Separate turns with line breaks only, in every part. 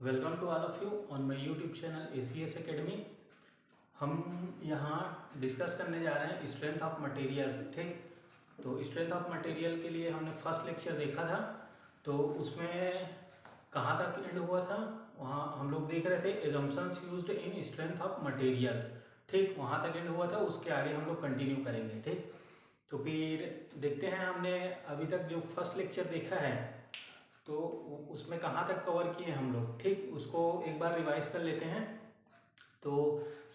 Welcome to all of you on my YouTube channel ACS academy. हम यहाँ discuss करने जा रहे हैं स्ट्रेंथ ऑफ मटेरियल। ठीक, तो स्ट्रेंथ ऑफ मटेरियल के लिए हमने फर्स्ट लेक्चर देखा था, तो उसमें कहाँ तक एंड हुआ था, वहाँ हम लोग देख रहे थे assumptions used in strength of material. ठीक, वहाँ तक एंड हुआ था, उसके आगे हम लोग कंटिन्यू करेंगे। ठीक, तो फिर देखते हैं हमने अभी तक जो फर्स्ट लेक्चर देखा है तो उसमें कहाँ तक कवर किए हम लोग। ठीक, उसको एक बार रिवाइज कर लेते हैं। तो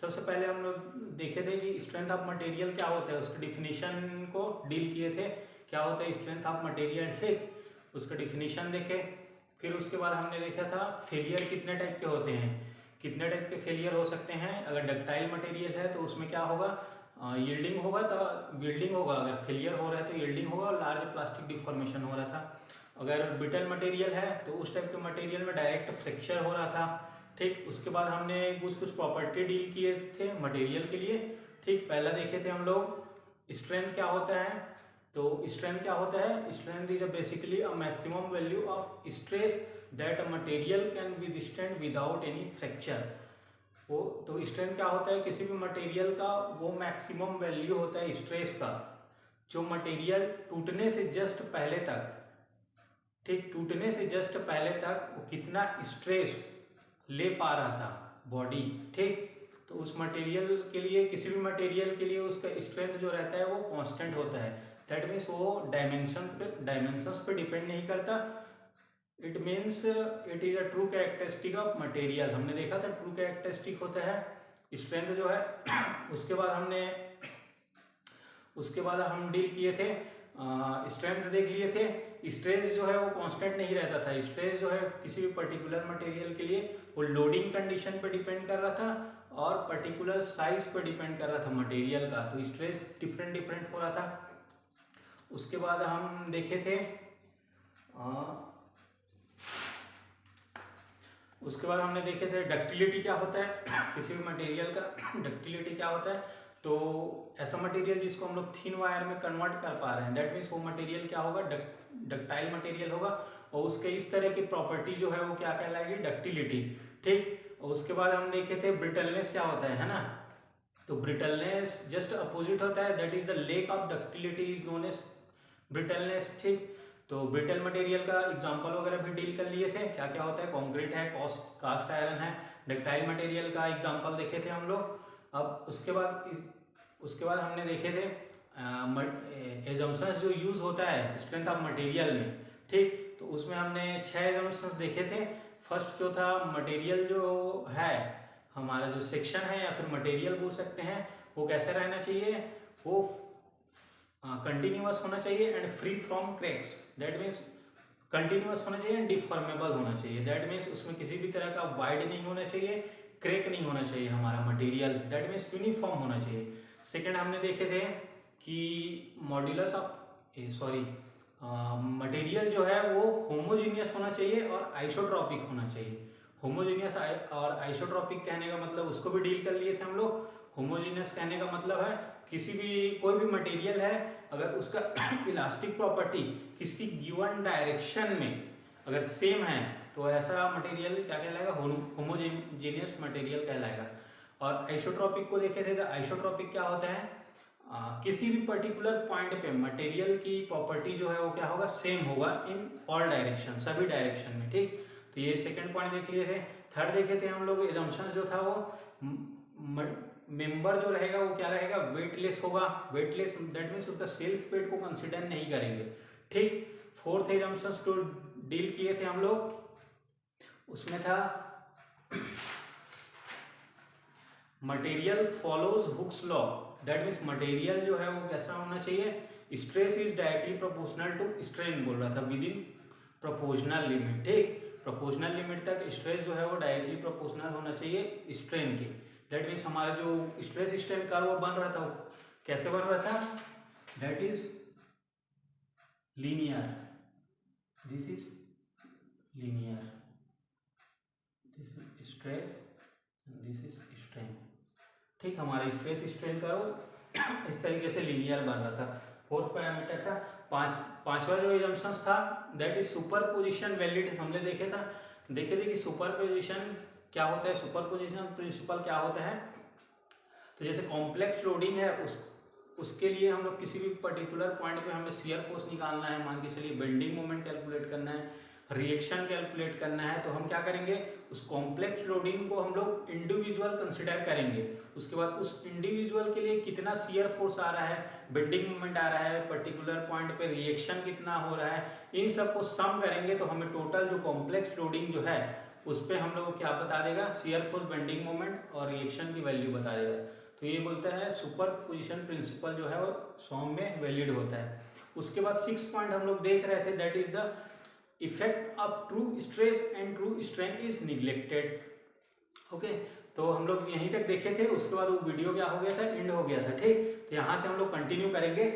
सबसे पहले हम लोग देखे थे कि स्ट्रेंथ ऑफ मटेरियल क्या होता है, उसके डिफिनीशन को डील किए थे, क्या होता है स्ट्रेंथ ऑफ मटेरियल। ठीक, उसका डिफिनीशन देखे। फिर उसके बाद हमने देखा था फेलियर कितने टाइप के होते हैं, कितने टाइप के फेलियर हो सकते हैं। अगर डक्टाइल मटेरियल है तो उसमें क्या होगा, यील्डिंग होगा, तो बिल्डिंग होगा। अगर फेलियर हो रहा है तो यील्डिंग होगा और लार्ज प्लास्टिक डिफॉर्मेशन हो रहा था। अगर ब्रिटल मटेरियल है तो उस टाइप के मटेरियल में डायरेक्ट फ्रैक्चर हो रहा था। ठीक, उसके बाद हमने कुछ प्रॉपर्टी डील किए थे मटेरियल के लिए। ठीक, पहला देखे थे हम लोग स्ट्रेंथ क्या होता है। तो स्ट्रेंथ क्या होता है, strength is basically a maximum value of stress that a material can withstand without any fracture. वो तो स्ट्रेंथ क्या होता है, किसी भी मटेरियल का वो मैक्सिमम वैल्यू होता है स्ट्रेस का, जो मटेरियल टूटने से जस्ट पहले तक, ठीक, टूटने से जस्ट पहले तक वो कितना स्ट्रेस ले पा रहा था बॉडी। ठीक, तो उस मटेरियल के लिए, किसी भी मटेरियल के लिए उसका स्ट्रेंथ जो रहता है वो कांस्टेंट होता है। दैट मीन्स वो डायमेंशंस पे डिपेंड नहीं करता। It means it is a true characteristic of material. हमने देखा था ट्रू कैरेक्टरिस्टिक होता है स्ट्रेंथ जो है। उसके बाद हम डील किए थे, स्ट्रेंथ देख लिए थे। स्ट्रेस जो है वो कांस्टेंट नहीं रहता था। स्ट्रेस जो है किसी भी पर्टिकुलर मटेरियल के लिए वो लोडिंग कंडीशन पे डिपेंड कर रहा था और पर्टिकुलर साइज पे डिपेंड कर रहा था मटेरियल का, तो स्ट्रेस डिफरेंट डिफरेंट हो रहा था। उसके बाद हम देखे थे उसके बाद हमने देखे थे डक्टिलिटी क्या होता है किसी भी मटेरियल का डक्टिलिटी क्या होता है। तो ऐसा मटेरियल जिसको हम लोग थिन वायर में कन्वर्ट कर पा रहे हैं, दैट मीन्स वो मटेरियल क्या होगा, डक्टाइल मटेरियल होगा। और उसके इस तरह की प्रॉपर्टी जो है वो क्या कहलाएगी, डक्टिलिटी। ठीक, और उसके बाद हम देखे थे ब्रिटलनेस क्या होता है ना। तो ब्रिटलनेस जस्ट अपोजिट होता है, that is the lack of ductility is known as brittleness. ठीक, तो ब्रिटल मटेरियल का एग्जांपल वगैरह भी डील कर लिए थे, क्या क्या होता है, कंक्रीट है, कास्ट आयरन है। डक्टाइल मटेरियल का एग्जांपल देखे थे हम लोग। अब उसके बाद हमने देखे थे एजम्पशंस जो यूज होता है स्ट्रेंथ ऑफ मटेरियल में। ठीक, तो उसमें हमने 6 एजम्पशंस देखे थे। फर्स्ट जो था, मटेरियल जो है हमारा, जो सेक्शन है या फिर मटेरियल बोल सकते हैं, वो कैसे रहना चाहिए, वो कंटिन्यूअस होना चाहिए and free from cracks. That means continuous होना चाहिए एंड डिफॉर्मेबल होना चाहिए। दैट मीन्स उसमें किसी भी तरह का वाइड नहीं होना चाहिए, क्रैक नहीं होना चाहिए हमारा मटेरियल। दैट मीन्स यूनिफॉर्म होना चाहिए। सेकंड हमने देखे थे कि मॉड्यूलस ऑफ मटेरियल जो है वो होमोजीनियस होना चाहिए और आइसोट्रॉपिक होना चाहिए। होमोजीनियस और आइसोट्रॉपिक कहने का मतलब उसको भी डील कर लिए थे हम लोग। होमोजीनियस कहने का मतलब है किसी भी कोई भी मटेरियल है, अगर उसका इलास्टिक प्रॉपर्टी किसी गिवन डायरेक्शन में अगर सेम है तो ऐसा मटेरियल क्या कहलाएगा, होमोजेनियस मटेरियल कहलाएगा। और आइसोट्रॉपिक को देखे थे तो आइसोट्रॉपिक क्या होता है, किसी भी पर्टिकुलर पॉइंट पे मटेरियल की प्रॉपर्टी जो है वो क्या होगा, सेम होगा इन ऑल डायरेक्शन, सभी डायरेक्शन में। ठीक, तो ये सेकंड पॉइंट देख लिए थे। थर्ड देखे थे हम लोग एजम्पशंस जो था वो मेंबर जो रहेगा वो क्या रहेगा, वेटलेस होगा। वेटलेस दैट मीन्स उसका सेल्फ वेट को कंसिडर नहीं करेंगे। ठीक, फोर्थ एजम्पशंस जो डील किए थे हम लोग, उसमें था material follows Hooke's law. That means material जो है वो कैसा होना चाहिए, stress is directly proportional to strain बोल रहा था, विद इन प्रोपोर्शनल लिमिट। ठीक, प्रोपोर्शनल लिमिट तक स्ट्रेस जो है वो डायरेक्टली प्रोपोर्शनल होना चाहिए स्ट्रेन के। दैट मीन्स हमारा जो स्ट्रेस स्ट्रेन कर्व बन रहा था वो कैसे बन रहा था, that is linear. This is linear, this is stress, this is strain. ठीक, हमारा स्ट्रेस स्ट्रेन कर्व इस तरीके से लीनियर बन रहा था। फोर्थ पैरामीटर था। पांचवा जो एजम्पशंस था दैट इज सुपरपोजिशन वैलिड, हमने देखे था। देखे थे कि सुपरपोजिशन क्या होता है, सुपरपोजिशन प्रिंसिपल क्या होता है। तो जैसे कॉम्प्लेक्स लोडिंग है उसके लिए हम लोग किसी भी पर्टिकुलर पॉइंट पे हमें शियर फोर्स निकालना है, मान के चलिए बेंडिंग मोमेंट कैलकुलेट करना है, रिएक्शन कैलकुलेट करना है, तो हम क्या करेंगे, उस कॉम्प्लेक्स लोडिंग को हम लोग इंडिविजुअल कंसिडर करेंगे। उसके बाद उस इंडिविजुअल के लिए कितना शियर फोर्स आ रहा है, बेंडिंग मोमेंट आ रहा है, पर्टिकुलर पॉइंट पे रिएक्शन कितना हो रहा है, इन सबको सम करेंगे तो हमें टोटल जो कॉम्प्लेक्स लोडिंग जो है उस पर हम लोग को क्या बता देगा, शियर फोर्स, बेंडिंग मोमेंट और रिएक्शन की वैल्यू बता देगा। तो ये बोलता है सुपर पोजिशन प्रिंसिपल जो है वो सॉम में वैलिड होता है। उसके बाद 6 पॉइंट हम लोग देख रहे थे, that is the effect of true stress and true strain is neglected. Okay, तो हम लोग यहीं तक देखे थे, उसके बाद वो वीडियो क्या हो गया था, एंड हो गया था। ठीक, तो यहाँ से हम लोग कंटिन्यू करेंगे।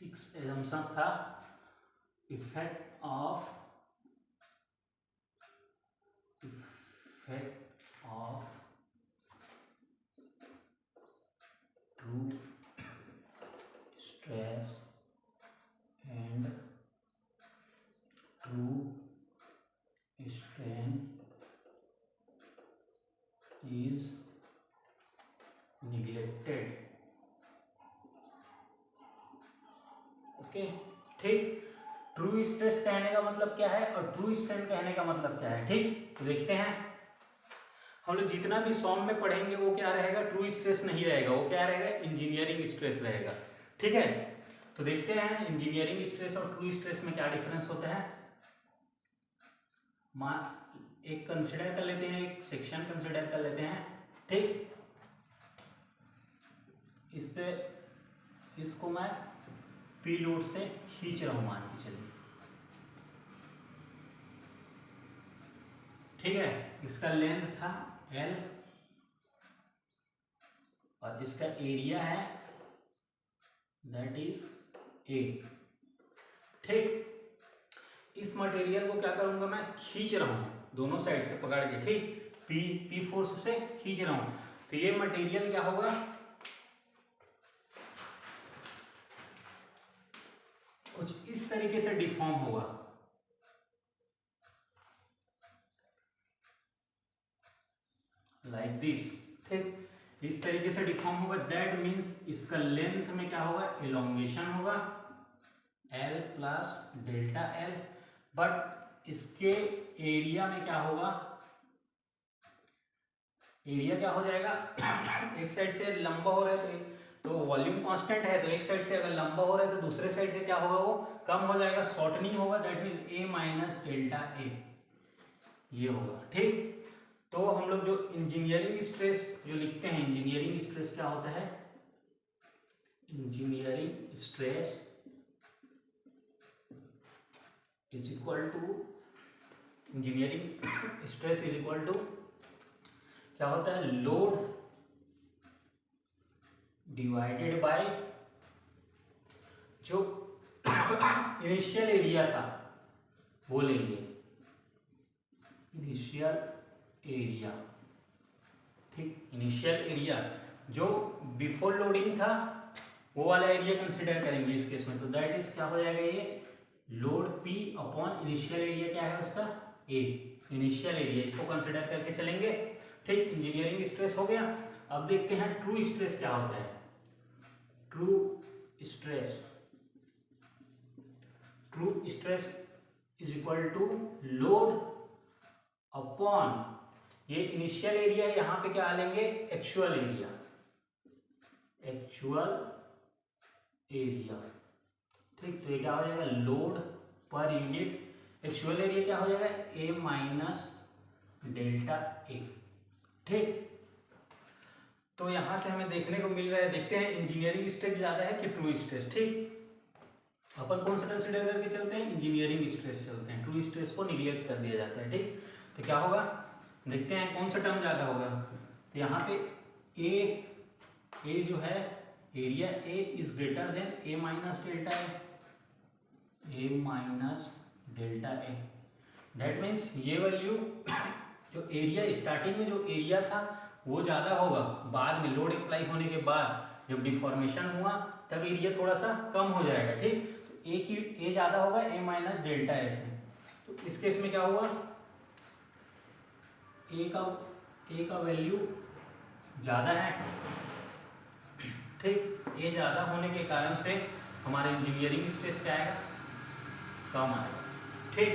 सिक्स एजम्पशंस था, effect of true stress and true strain is neglected. Okay, ठीक, ट्रू स्ट्रेस कहने का मतलब क्या है और ट्रू स्ट्रेन कहने का मतलब क्या है। ठीक, तो देखते हैं हम लोग जितना भी सॉम में पढ़ेंगे वो क्या रहेगा, ट्रू स्ट्रेस नहीं रहेगा, वो क्या रहेगा, इंजीनियरिंग स्ट्रेस रहेगा। ठीक है, तो देखते हैं इंजीनियरिंग स्ट्रेस और ट्रू स्ट्रेस में क्या डिफरेंस होता है। एक कंसिडर कर लेते हैं, एक सेक्शन कंसिडर कर लेते हैं। ठीक, इस पे इसको मैं पी लोड से खींच रहा हूं, मान के चलिए। ठीक है, इसका लेंथ था L और इसका एरिया है दैट इज A। ठीक, इस मटेरियल को क्या करूंगा, मैं खींच रहा हूं दोनों साइड से पकड़ के। ठीक, पी फोर्स से खींच रहा हूं, तो ये मटेरियल क्या होगा, कुछ इस तरीके से डिफॉर्म होगा, लाइक दिस। ठीक, इस तरीके से डिफॉर्म होगा, दैट मीन्स इसका लेंथ में क्या होगा, इलोंगेशन होगा L plus delta L, but इसके एरिया में क्या होगा, एरिया क्या हो जाएगा एक साइड से लंबा हो रहा है तो वॉल्यूम कांस्टेंट है, तो एक साइड से अगर लंबा हो रहा है तो दूसरे साइड से क्या होगा, वो कम हो जाएगा, शॉर्टनिंग होगा, that means A minus delta A ये होगा। ठीक, तो हम लोग जो इंजीनियरिंग स्ट्रेस जो लिखते हैं, इंजीनियरिंग स्ट्रेस क्या होता है, engineering stress is equal to, engineering stress is equal to क्या होता है, लोड डिवाइडेड बाय जो इनिशियल एरिया था वो लेंगे, इनिशियल एरिया। ठीक, इनिशियल एरिया जो बिफोर लोडिंग था वो वाला एरिया कंसिडर करेंगे इस केस में, तो दैट इज क्या हो जाएगा, ये load P upon initial area क्या है उसका, A, इनिशियल एरिया, इसको कंसिडर करके चलेंगे। ठीक, इंजीनियरिंग स्ट्रेस हो गया। अब देखते हैं ट्रू स्ट्रेस क्या होता है। True stress, true stress is equal to load upon, ये इनिशियल एरिया है, यहां पे क्या लेंगे, एक्चुअल एरिया, एक्चुअल एरिया। ठीक, तो ये क्या हो जाएगा, load per unit, actual area क्या हो जाएगा, A माइनस डेल्टा A। ठीक, तो यहां से हमें देखने को मिल रहा है, देखते हैं इंजीनियरिंग स्ट्रेस ज्यादा है कि ट्रू स्ट्रेस। ठीक, अपन कौन सा कंसिडर करके चलते हैं, इंजीनियरिंग स्ट्रेस चलते हैं, ट्रू स्ट्रेस को निग्लेक्ट कर दिया जाता है। ठीक, तो क्या होगा, देखते हैं कौन सा टर्म ज्यादा होगा। तो यहाँ पे A जो है area A is greater than A minus delta A minus delta A, that means ये वैल्यू जो एरिया स्टार्टिंग में जो एरिया था वो ज़्यादा होगा, बाद में लोड अप्लाई होने के बाद जब डिफॉर्मेशन हुआ तब एरिया थोड़ा सा कम हो जाएगा, ठीक। तो ए की ए ज़्यादा होगा ए माइनस डेल्टा एस है। तो इस केस में क्या हुआ, ए का वैल्यू ज़्यादा है, ठीक। ए ज़्यादा होने के कारण से हमारे इंजीनियरिंग स्ट्रेस क्या आएगा, कम आएगा, ठीक।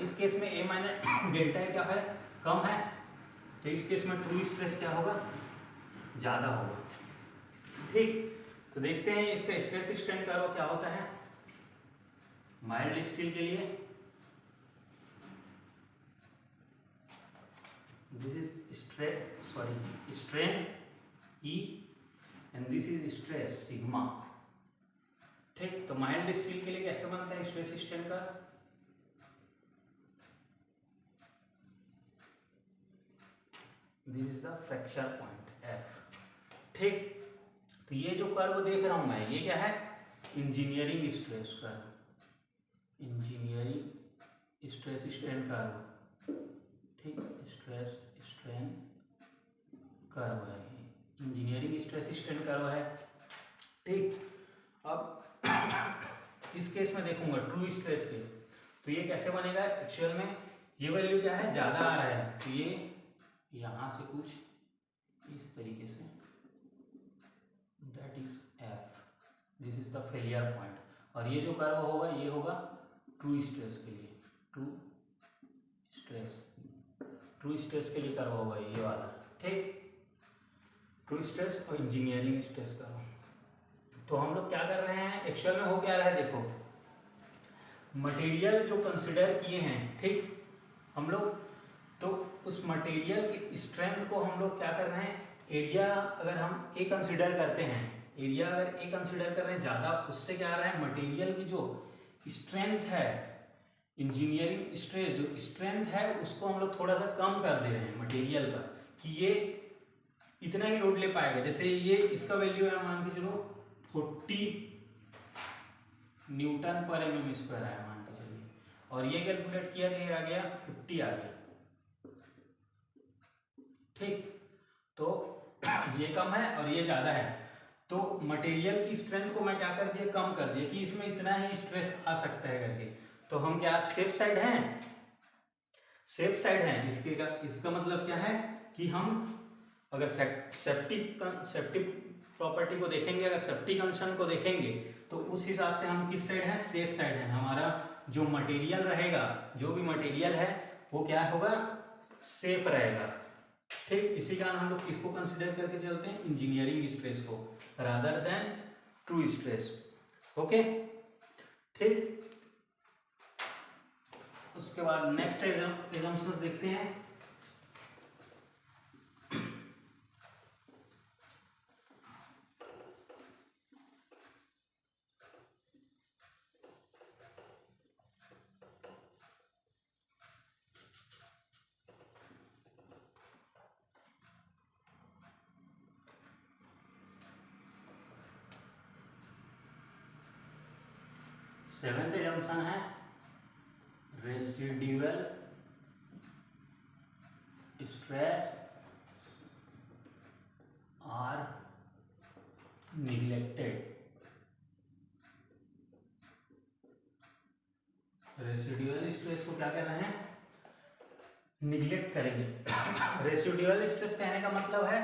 इस केस में ए माइनस डेल्टा क्या है, कम है, तो इस केस में ट्रू स्ट्रेस क्या होगा, ज़्यादा होगा, ठीक। तो देखते हैं इसका स्ट्रेस स्ट्रेन कर्व क्या होता है माइल्ड स्टील के लिए। This is strain E and this is stress sigma, ठीक। तो माइल्ड स्टील के लिए कैसे बनता है stress strain curve, this is the fracture point F, ठीक। तो ये जो कर्व देख रहा हूं मैं, ये क्या है, engineering stress curve, engineering stress strain curve, ठीक। स्ट्रेस स्ट्रेन कर्व है, इंजीनियरिंग स्ट्रेस स्ट्रेन कर्व है, ठीक। अब इस केस में देखूंगा ट्रू स्ट्रेस के, तो ये कैसे बनेगा, एक्चुअल में ये वैल्यू क्या है, ज़्यादा आ रहा है, तो ये यहाँ से कुछ इस तरीके से, that is F, this is the failure point, और ये जो कर्व होगा ये होगा ट्रू स्ट्रेस के लिए, ट्रू स्ट्रेस के लिए कर्व होगा ये वाला, ठीक। ट्रू स्ट्रेस और इंजीनियरिंग स्ट्रेस कर्व। तो हम लोग क्या कर रहे हैं, एक्चुअल में हो क्या रहा है, देखो मटेरियल जो कंसिडर किए हैं, ठीक, हम लोग तो उस मटेरियल के स्ट्रेंथ को हम लोग क्या कर रहे हैं, एरिया अगर हम ए कंसिडर करते हैं, एरिया अगर ए कंसिडर कर रहे हैं ज़्यादा, उससे क्या आ रहा है, मटेरियल की जो स्ट्रेंथ है, इंजीनियरिंग स्ट्रेस जो स्ट्रेंथ है उसको हम लोग थोड़ा सा कम कर दे रहे हैं मटेरियल का, कि ये इतना ही लोड ले पाएगा। जैसे ये इसका वैल्यू है मान के चलो 40 न्यूटन पर mm स्क्वायर आया मान के चलिए, और ये कैलकुलेट किया गया, आ गया 50 आ गया, ठीक। तो ये कम है और ये ज़्यादा है, तो मटेरियल की स्ट्रेंथ को मैं क्या कर दिया, कम कर दिया, कि इसमें इतना ही स्ट्रेस आ सकता है करके। तो हम क्या सेफ साइड हैं, सेफ साइड हैं, इसका मतलब क्या है कि हम अगर सेफ्टी प्रॉपर्टी को देखेंगे, अगर सेफ्टी कंडीशन को देखेंगे, तो उस हिसाब से हम किस साइड हैं, सेफ साइड हैं। हमारा जो मटेरियल रहेगा, जो भी मटेरियल है वो क्या होगा, सेफ रहेगा, ठीक। इसी कारण हम लोग किसको कंसिडर करके चलते हैं, इंजीनियरिंग स्ट्रेस को, rather than true stress, okay, ठीक। उसके बाद नेक्स्ट एग्जाम्पल्स देखते हैं। सेवेंथ एजम्पशन है residual stress are neglected. Residual stress को क्या कह रहे हैं, निग्लेक्ट करेंगे। रेसिड्यूअल स्ट्रेस कहने का मतलब है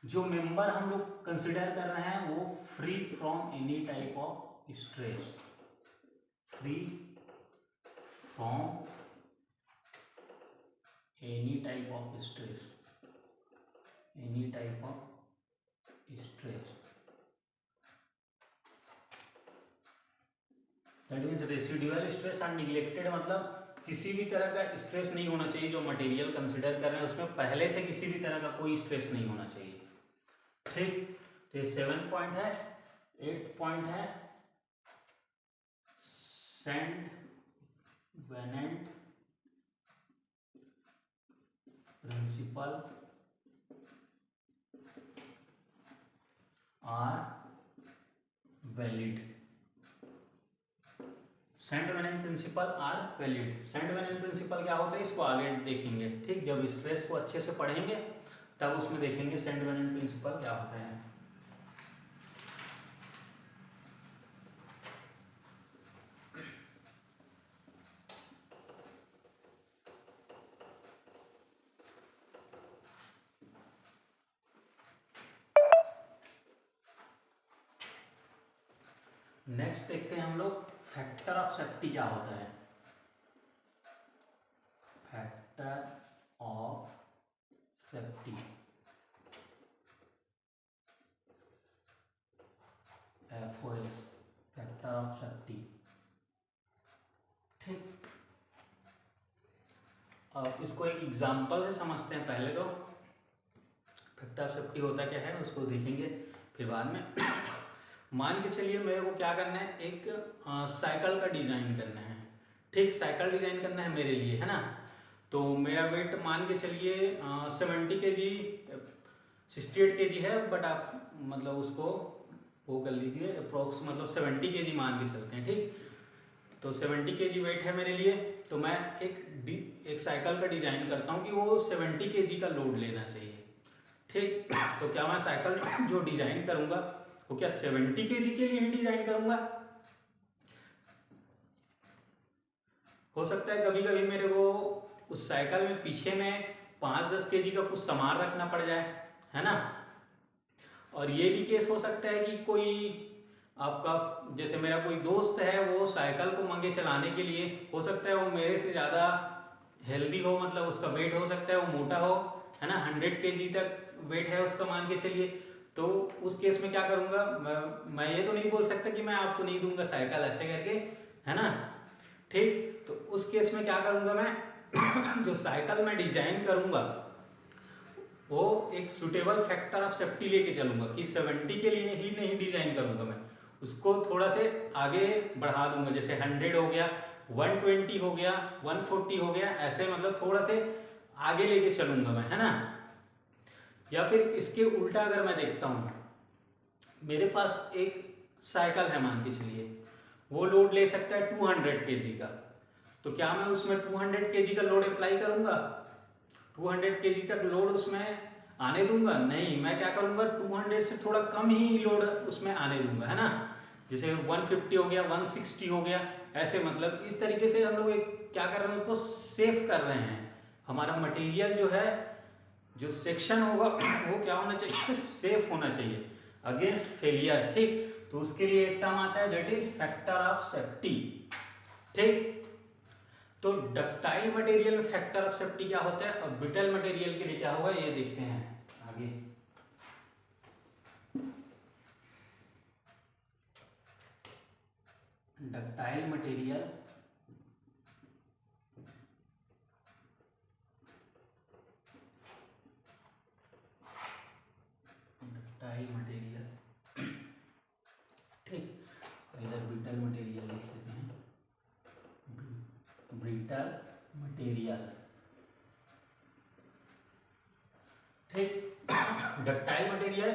जो मेंबर हम लोग कंसिडर कर रहे हैं वो free from any type of stress, free from any type of stress, any type of stress, that means residual stress are neglected, मतलब किसी भी तरह का स्ट्रेस नहीं होना चाहिए, जो मटेरियल कंसिडर कर रहे हैं उसमें पहले से किसी भी तरह का कोई स्ट्रेस नहीं होना चाहिए, ठीक। तो ये 7 पॉइंट है। 8th पॉइंट है Saint Venant principle are valid. Saint Venant principle are valid. Saint Venant principle क्या होता है, इसको आगे देखेंगे, ठीक। जब स्ट्रेस को अच्छे से पढ़ेंगे तब उसमें देखेंगे सेंट वेनेन प्रिंसिपल क्या होता है। नेक्स्ट देखते हैं हम लोग फैक्टर ऑफ सेफ्टी क्या होता है। Factor of safety, FOS, factor of safety, ठीक। अब इसको एक एग्जांपल से समझते हैं। पहले तो फैक्टर ऑफ सेफ्टी होता क्या है उसको देखेंगे, फिर बाद में मान के चलिए मेरे को क्या करना है, एक साइकिल का डिज़ाइन करना है, ठीक। साइकिल डिज़ाइन करना है मेरे लिए, है ना। तो मेरा वेट मान के चलिए 70 kg 68 kg है, बट आप मतलब उसको वो कर लीजिए अप्रोक्स, मतलब 70 kg मान के चलते हैं, ठीक। तो 70 kg वेट है मेरे लिए, तो मैं एक साइकिल का डिज़ाइन करता हूँ कि वो 70 kg का लोड लेना चाहिए, ठीक। तो क्या मैं साइकिल जो डिज़ाइन करूँगा वो क्या 70 kg के लिए ही डिज़ाइन करूँगा? हो सकता है कभी कभी मेरे को उस साइकिल में पीछे में 5-10 kg का कुछ सामान रखना पड़ जाए, है ना। और ये भी केस हो सकता है कि कोई आपका, जैसे मेरा कोई दोस्त है, वो साइकिल को मंगे चलाने के लिए, हो सकता है वो मेरे से ज़्यादा हेल्दी हो, मतलब उसका वेट हो सकता है वो मोटा हो, है ना। 100 kg तक वेट है उसका मान के चलिए। तो उस केस में क्या करूँगा मैं ये तो नहीं बोल सकता कि मैं आपको नहीं दूंगा साइकिल ऐसे करके, है ना, ठीक। तो उस केस में क्या करूँगा मैं जो साइकिल मैं डिजाइन करूँगा वो एक सुटेबल फैक्टर ऑफ सेफ्टी लेके चलूँगा कि 70 के लिए ही नहीं डिजाइन करूँगा, मैं उसको थोड़ा से आगे बढ़ा दूंगा, जैसे 100 हो गया, 120 हो गया, 140 हो गया, ऐसे मतलब थोड़ा से आगे लेके चलूँगा मैं, है ना। या फिर इसके उल्टा अगर मैं देखता हूँ, मेरे पास एक साइकिल है मान के चलिए, वो लोड ले सकता है 200 kg का, तो क्या मैं उसमें 200 kg का लोड अप्लाई करूँगा? 200 kg तक लोड उसमें आने दूंगा? नहीं, मैं क्या करूँगा 200 से थोड़ा कम ही लोड उसमें आने दूंगा, है ना। जैसे 150 हो गया, 160 हो गया, ऐसे मतलब इस तरीके से हम लोग एक क्या कर रहे हैं, उसको सेफ कर रहे हैं। हमारा मटेरियल जो है, जो सेक्शन होगा वो क्या होना चाहिए, सेफ होना चाहिए अगेंस्ट फेलियर, ठीक। तो उसके लिए एक टर्म आता है that is factor of safety, ठीक। तो डक्टाइल मटेरियल में फैक्टर ऑफ सेफ्टी क्या होता है और ब्रिटल मटेरियल के लिए क्या होगा ये देखते हैं आगे। डक्टाइल मटेरियल ठीक, इधर ब्रिटल मटेरियल लिख देते हैं, ब्रिटल मटेरियल, ठीक। डक्टाइल मटेरियल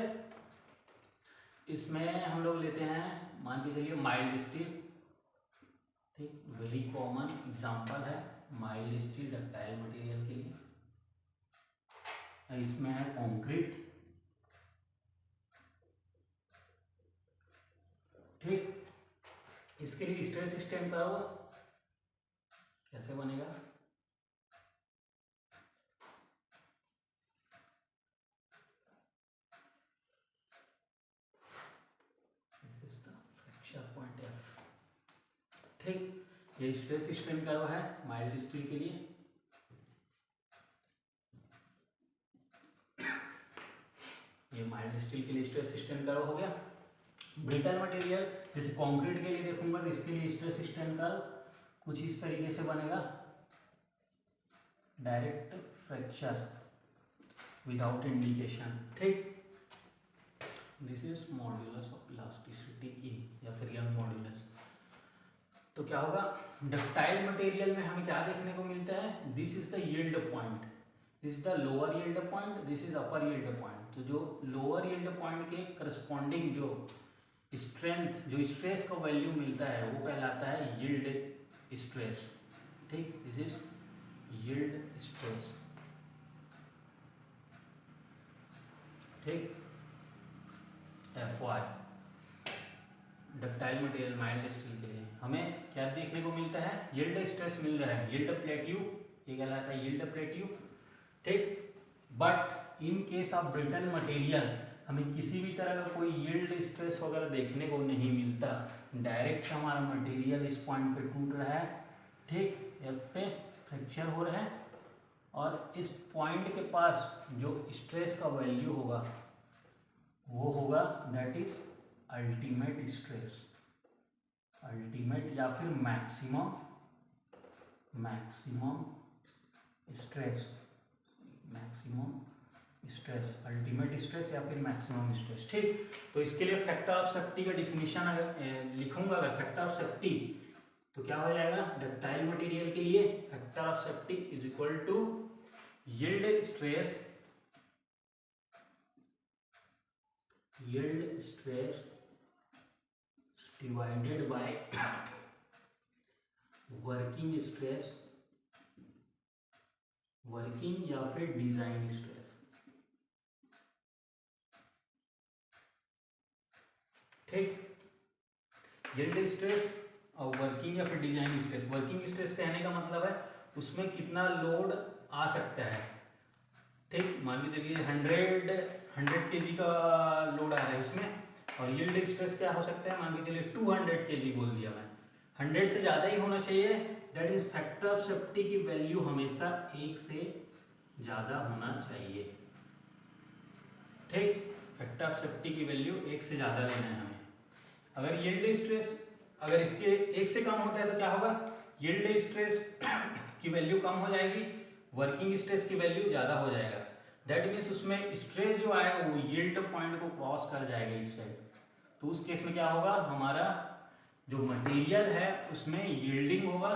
इसमें हम लोग लेते हैं मान के चलिए माइल्ड स्टील, ठीक। वेरी कॉमन एग्जांपल है माइल्ड स्टील डक्टाइल मटेरियल के लिए। इसमें है कंक्रीट, ठीक। इसके लिए स्ट्रेस स्ट्रेन का होगा कैसे बनेगा, फ्रैक्चर पॉइंट F, ठीक। ये स्ट्रेस स्ट्रेन कर्व है माइल्ड स्टील के लिए। ये माइल्ड स्टील के लिए स्ट्रेस स्ट्रेन कर्व हो गया। ब्रिटल मटेरियल जैसे कंक्रीट के लिए देखूंगा तो इसके लिए स्ट्रेस स्ट्रेन कर्व कुछ इस तरीके से बनेगा, डायरेक्ट फ्रैक्चर विदाउट इंडिकेशन, ठीक। This is modulus of elasticity E या फिर यंग मॉड्यूलस। तो क्या होगा डक्टाइल मटेरियल में हमें क्या देखने को मिलता है, this is the yield point, this is the lower yield point, this is upper yield point. तो जो लोअर यील्ड पॉइंट के करस्पॉन्डिंग जो स्ट्रेंथ, जो स्ट्रेस का वैल्यू मिलता है वो कहलाता है यील्ड स्ट्रेस। ठीक, दिस इज यील्ड स्ट्रेस। ठीक, FY ductile material mild steel के लिए हमें क्या देखने को मिलता है, यील्ड स्ट्रेस मिल रहा है, यील्ड प्लेट्यू, ये कहलाता है यील्ड प्लेट्यू। ठीक, but in case of brittle material हमें किसी भी तरह का कोई यील्ड स्ट्रेस वगैरह देखने को नहीं मिलता, डायरेक्ट हमारा मटेरियल इस पॉइंट पे टूट रहा है। ठीक, एफ पे फ्रैक्चर हो रहा है और इस पॉइंट के पास जो स्ट्रेस का वैल्यू होगा वो होगा that is ultimate stress, ultimate या फिर maximum stress, maximum stress, ultimate stress या फिर मैक्सिमम स्ट्रेस। ठीक, तो इसके लिए फैक्टर ऑफ सेफ्टी का डिफिनीशन अगर लिखूंगा, अगर फैक्टर ऑफ सेफ्टी तो क्या हो जाएगा, डक्टाइल मटेरियल के लिए factor of safety is equal to yield stress divided by working stress, working या फिर डिजाइन स्ट्रेस। ठीक, यील्ड स्ट्रेस और वर्किंग या फिर डिजाइन स्ट्रेस। वर्किंग स्ट्रेस कहने का मतलब है उसमें कितना लोड आ सकता है। ठीक, मान के चलिए 100 kg का लोड आ रहा है उसमें, और यील्ड स्ट्रेस क्या हो सकता है, मान के चलिए 200 kg बोल दिया मैं, 100 से ज़्यादा ही होना चाहिए, that is factor of safety की वैल्यू हमेशा 1 से ज़्यादा होना चाहिए। ठीक, फैक्टर ऑफ सेफ्टी की वैल्यू 1 से ज़्यादा लेना है हमें। अगर यील्ड स्ट्रेस अगर इसके 1 से कम होता है तो क्या होगा, यील्ड स्ट्रेस की वैल्यू कम हो जाएगी, वर्किंग स्ट्रेस की वैल्यू ज़्यादा हो जाएगा। दैट मीन्स उसमें स्ट्रेस जो आएगा वो यील्ड पॉइंट को क्रॉस कर जाएगा इस साइड, तो उस केस में क्या होगा, हमारा जो मटेरियल है उसमें यील्डिंग होगा,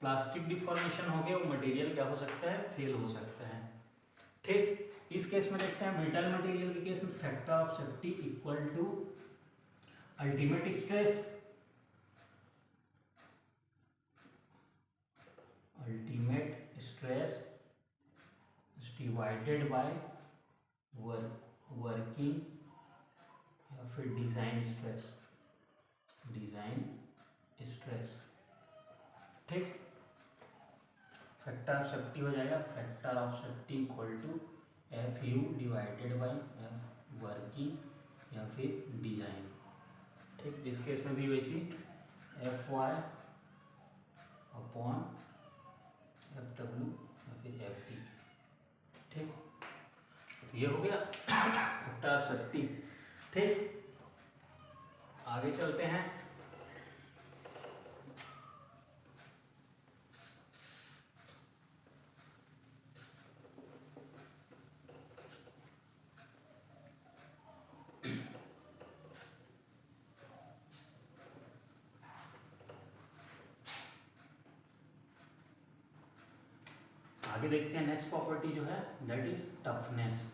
प्लास्टिक डिफॉर्मेशन हो गया, वो मटेरियल क्या हो सकता है, फेल हो सकता है। ठीक, इस केस में देखते हैं ब्रिटल मटेरियल के केस में factor of safety equal to ultimate stress, divided by working या फिर डिजाइन स्ट्रेस, ठीक, फैक्टर ऑफ सेफ्टी हो जाएगा, factor of safety equal to FU divided by working या फिर डिजाइन। ठीक, इस केस में भी वैसी FY अपॉन FW या फिर FD। ठीक, तो ये हो गया फैक्टर ऑफ सेफ्टी। ठीक, आगे चलते हैं। आगे देखते हैं नेक्स्ट प्रॉपर्टी जो है दैट इज टफनेस।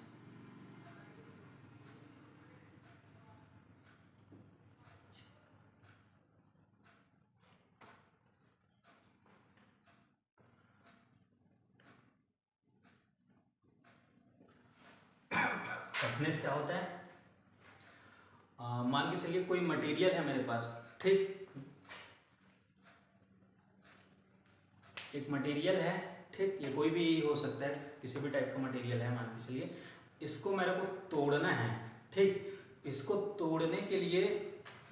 टफनेस क्या होता है, मान के चलिए कोई मटेरियल है मेरे पास। ठीक, एक मटेरियल है, ठीक, ये कोई भी हो सकता है, किसी भी टाइप का मटेरियल है, मान के चलिए इसको मेरे को तोड़ना है। ठीक, इसको तोड़ने के लिए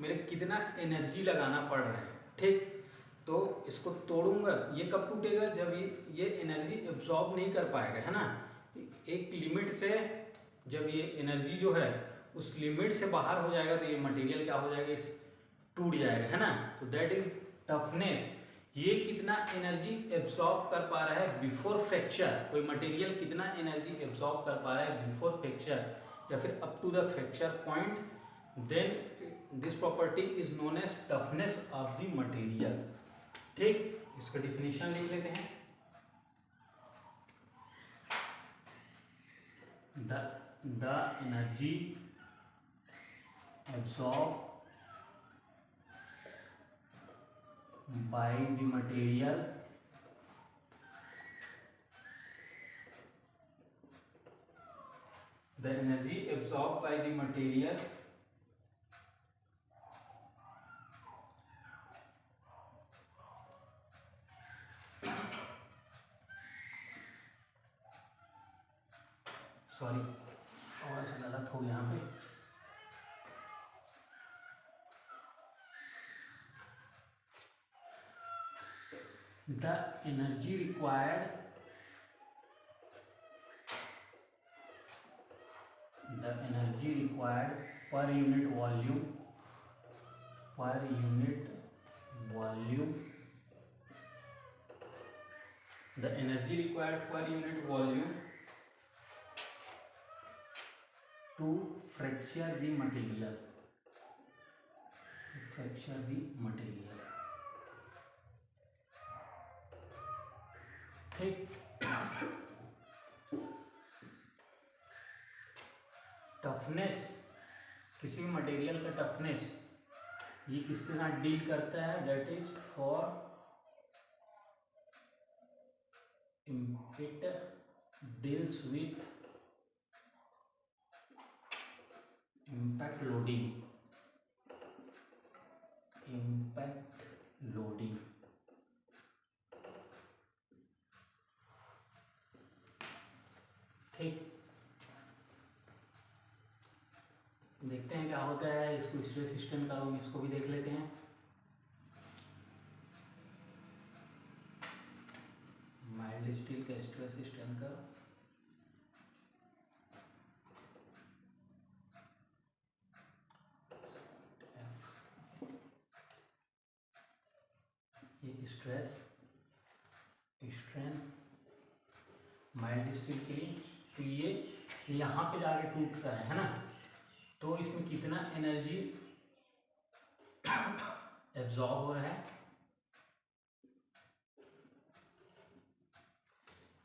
मेरे कितना एनर्जी लगाना पड़ रहा है। ठीक, तो इसको तोड़ूंगा, ये कब टूटेगा, जब ये एनर्जी एब्जॉर्ब नहीं कर पाएगा, है ना। एक लिमिट से जब ये एनर्जी जो है उस लिमिट से बाहर हो जाएगा तो ये मटेरियल क्या हो जाएगा, टूट जाएगा, है ना। तो दैट इज टफनेस। ये कितना एनर्जी एब्जॉर्ब कर पा रहा है बिफोर फ्रैक्चर, कोई मटेरियल कितना एनर्जी एब्जॉर्ब कर पा रहा है बिफोर फ्रैक्चर या फिर up to the fracture point, then this property is known as toughness of the material. ठीक, इसका डिफिनीशन लिख लेते हैं। the energy absorbed by the material the energy absorbed by the material sorry आवाज गलत हो गया यहाँ पे the energy required per unit volume the energy required per unit volume to fracture the material ठीक। टफनेस, किसी भी मटेरियल का टफनेस ये किसके साथ डील करता है? That is for it deals with impact loading. ठीक, देखते हैं क्या होता है। इसको स्ट्रेस स्ट्रेन करो, इसको भी देख लेते हैं। माइल्ड स्टील का स्ट्रेस स्ट्रेन करो, ये स्ट्रेस स्ट्रेन माइल्ड स्टील के लिए। तो ये यहाँ पे जाके टूट रहा है ना, तो इसमें कितना एनर्जी एब्जॉर्ब हो रहा है?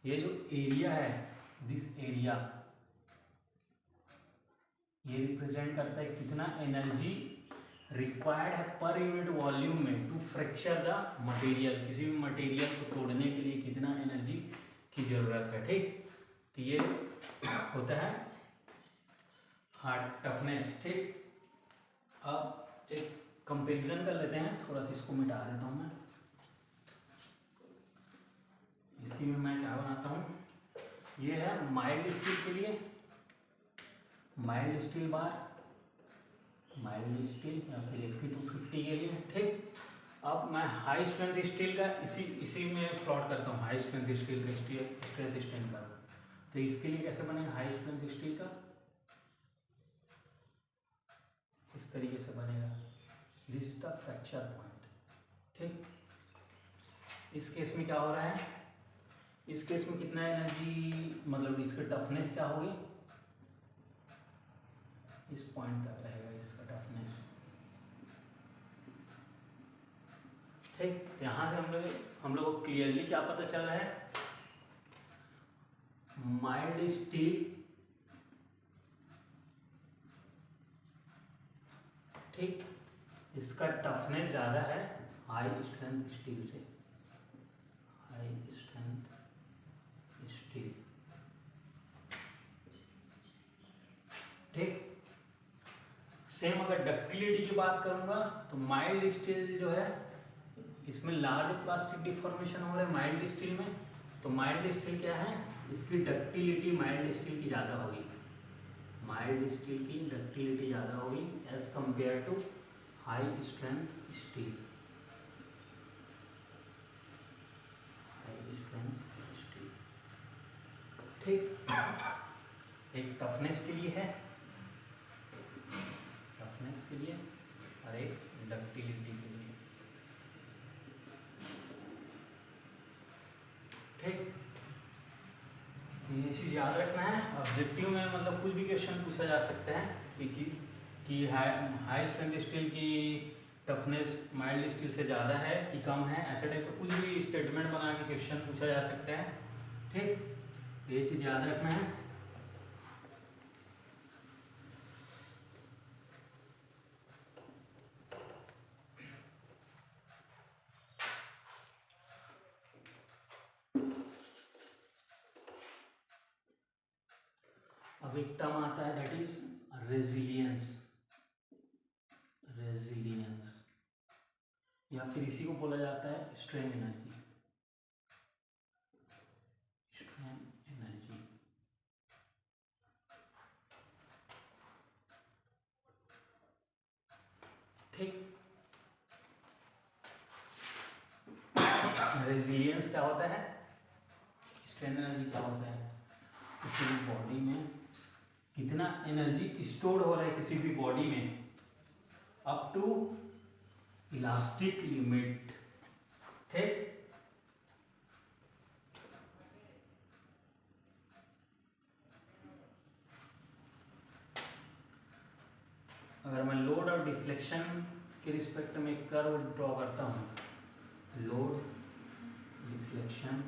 ये जो एरिया है, दिस एरिया, ये रिप्रेजेंट करता है कितना एनर्जी रिक्वायर्ड है पर यूनिट वॉल्यूम में टू फ्रैक्चर द मटेरियल। किसी भी मटेरियल को तोड़ने के लिए कितना एनर्जी की जरूरत है। ठीक, तो ये होता है हार्ड टफनेस। ठीक, अब एक कंपैरिजन कर लेते हैं। थोड़ा सा इसको मिटा देता हूँ मैं। इसी में मैं क्या बनाता हूँ, ये है माइल्ड स्टील के लिए, mild steel bar, mild steel या फिर Fe250 के लिए। ठीक, अब मैं हाई स्ट्रेंथ स्टील का इसी में प्लॉट करता हूँ। हाई स्ट्रेंथ स्टील का स्ट्रेस स्ट्रेन का, तो इसके लिए कैसे बनेगा? हाई स्ट्रेंथ स्टील का इस तरीके से बनेगा। This is the fracture point. ठीक, इस केस में क्या हो रहा है? इस केस में कितना एनर्जी, मतलब इसकी टफनेस क्या होगी? इस पॉइंट तक रहेगा इसका टफनेस। ठीक, यहाँ से हम लोग को क्लियरली क्या पता चल रहा है? माइल्ड स्टील ठीक, इसका टफनेस ज़्यादा है हाई स्ट्रेंथ स्टील से। High strength steel. ठीक, सेम अगर डक्टिलिटी की बात करूंगा तो माइल्ड स्टील जो है, इसमें लार्ज प्लास्टिक डिफॉर्मेशन हो रहा है माइल्ड स्टील में। तो माइल्ड स्टील क्या है? इसकी डक्टिलिटी माइल्ड स्टील की ज़्यादा होगी। माइल्ड स्टील की डक्टिलिटी ज़्यादा होगी as compared to high strength steel. High strength steel. ठीक, एक टफनेस के लिए है, टफनेस के लिए, और एक डक्टिलिटी के लिए। ठीक, ये चीज़ याद रखना है। ऑब्जेक्टिव में मतलब कुछ भी क्वेश्चन पूछा जा सकता है कि हाई स्ट्रेंथ स्टील की टफनेस माइल्ड स्टील से ज़्यादा है कि कम है, ऐसे टाइप का कुछ भी स्टेटमेंट बना के क्वेश्चन पूछा जा सकता है। ठीक, ये चीज़ याद रखना है। अब एक टर्म आता है दैट इज रेजिलियंस, रेजिलियंस, या फिर इसी को बोला जाता है स्ट्रेन एनर्जी, स्ट्रेन एनर्जी। ठीक, रेजिलियंस क्या होता है, स्ट्रेन एनर्जी क्या होता है, किसी भी बॉडी में कितना एनर्जी स्टोर हो रहा है किसी भी बॉडी में अप टू इलास्टिक लिमिट। ठीक, अगर मैं लोड और डिफ्लेक्शन के रिस्पेक्ट में कर्व ड्रॉ करता हूँ, load deflection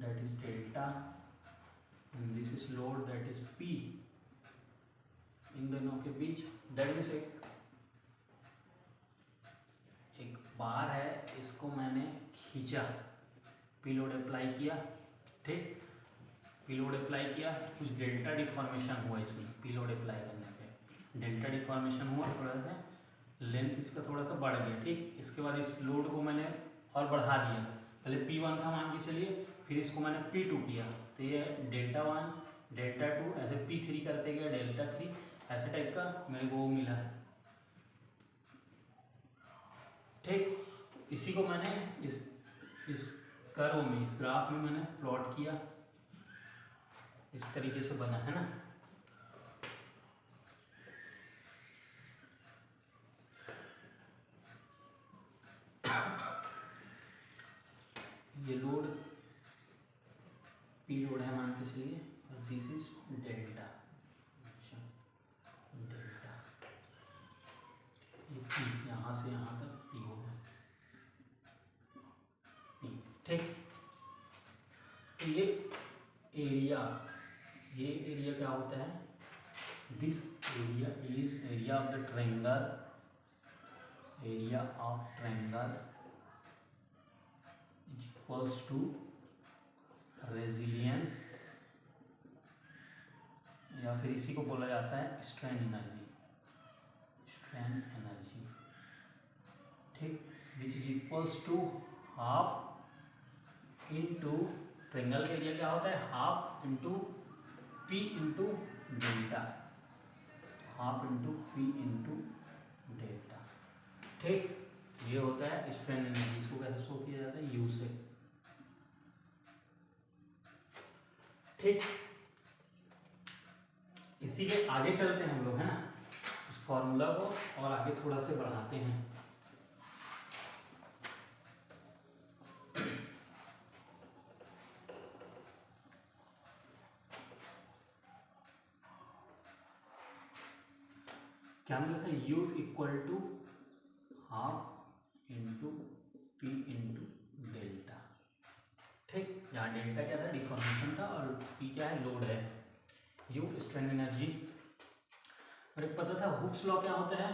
that is delta and this is load that is P, इन दोनों के बीच that is एक बार है, इसको मैंने खींचा, P लोड अप्लाई किया। ठीक, P लोड अप्लाई किया, कुछ डेल्टा डिफॉर्मेशन हुआ इसमें, P लोड अप्लाई करने पे डेल्टा डिफॉर्मेशन हुआ, थोड़ा सा लेंथ इसका थोड़ा सा बढ़ गया। ठीक, इसके बाद इस लोड को मैंने और बढ़ा दिया, पहले P1 था मान के चलिए, फिर इसको मैंने P2 किया, तो ये डेल्टा 1 डेल्टा 2 ऐसे P3 करते गया, डेल्टा 3 ऐसे टाइप का मेरे को वो मिला। ठीक, इसी को मैंने इस कर्व में, इस ग्राफ में मैंने प्लॉट किया, इस तरीके से बना है ना। ये लोड P लोड है मान के चलिए, और दिस इज डेल्टा, अच्छा डेल्टा, ये P यहाँ से यहाँ तक P होगा, P। ठीक, तो ये एरिया क्या होता है, this area is area of the triangle, area of triangle is equals to resilience, या फिर इसी को बोला जाता है स्ट्रेन एनर्जी, स्ट्रेन एनर्जी। ठीक, which is equals to half into, triangle का एरिया क्या होता है, half into P into delta, half into P into delta. ठीक, ये होता है स्ट्रेन एनर्जी। इसको कैसे शो किया जाता है, U से। ठीक, इसी के आगे चलते हैं हम लोग, है ना, इस फॉर्मूला को और आगे थोड़ा से बढ़ाते हैं। क्या मिला था, U equal to half into P into delta. ठीक, यहाँ डेल्टा क्या था, डिफॉर्मेशन था, और P क्या है, लोड है, U स्ट्रेन एनर्जी। और एक पता था हुक्स लॉ क्या होता है,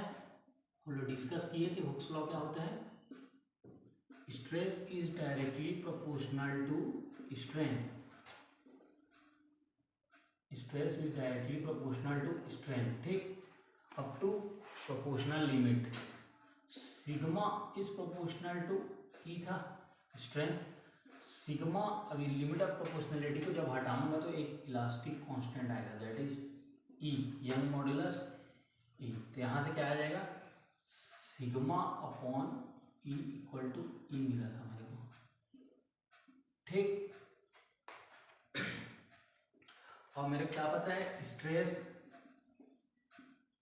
हम लोग डिस्कस किए थे, हुक्स लॉ क्या होता है, stress is directly proportional to strain, stress is directly proportional to strain. ठीक, up to proportional limit, sigma is proportional to E था स्ट्रेन, सिग्मा, अभी लिमिट ऑफ प्रोपोर्शनलिटी को जब हटाऊंगा तो एक इलास्टिक कांस्टेंट आएगा, that is E, Young modulus E. तो यहाँ से क्या आ जाएगा, sigma upon E equal to E मिला था मेरे को। ठीक, और मेरे को क्या पता है, stress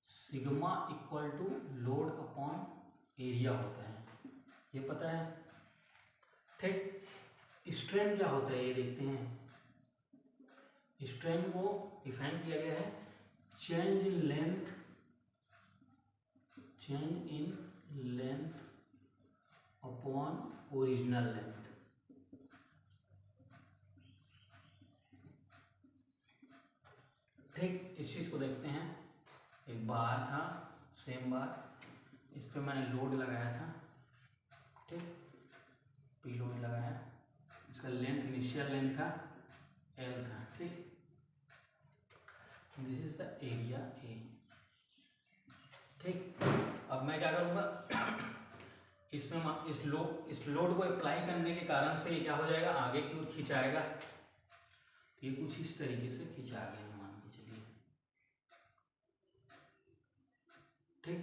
sigma equal to load upon area होता है, ये पता है। ठीक, स्ट्रेन क्या होता है ये देखते हैं। स्ट्रेन को डिफाइन किया गया है, change in length, change in length upon original length. ठीक, इस चीज को देखते हैं। एक बार था, सेम बार, इस पे मैंने लोड लगाया था। ठीक, P लोड लगाया, इसका लेंथ, इनिशियल लेंथ था L था। ठीक, this is the area A. ठीक, अब मैं क्या करूँगा, इसमें इस लोड को अप्लाई करने के कारण से क्या हो जाएगा, आगे की ओर खिंचाएगा। तो ये कुछ इस तरीके से खिंचा गया, मान के चलिए। ठीक,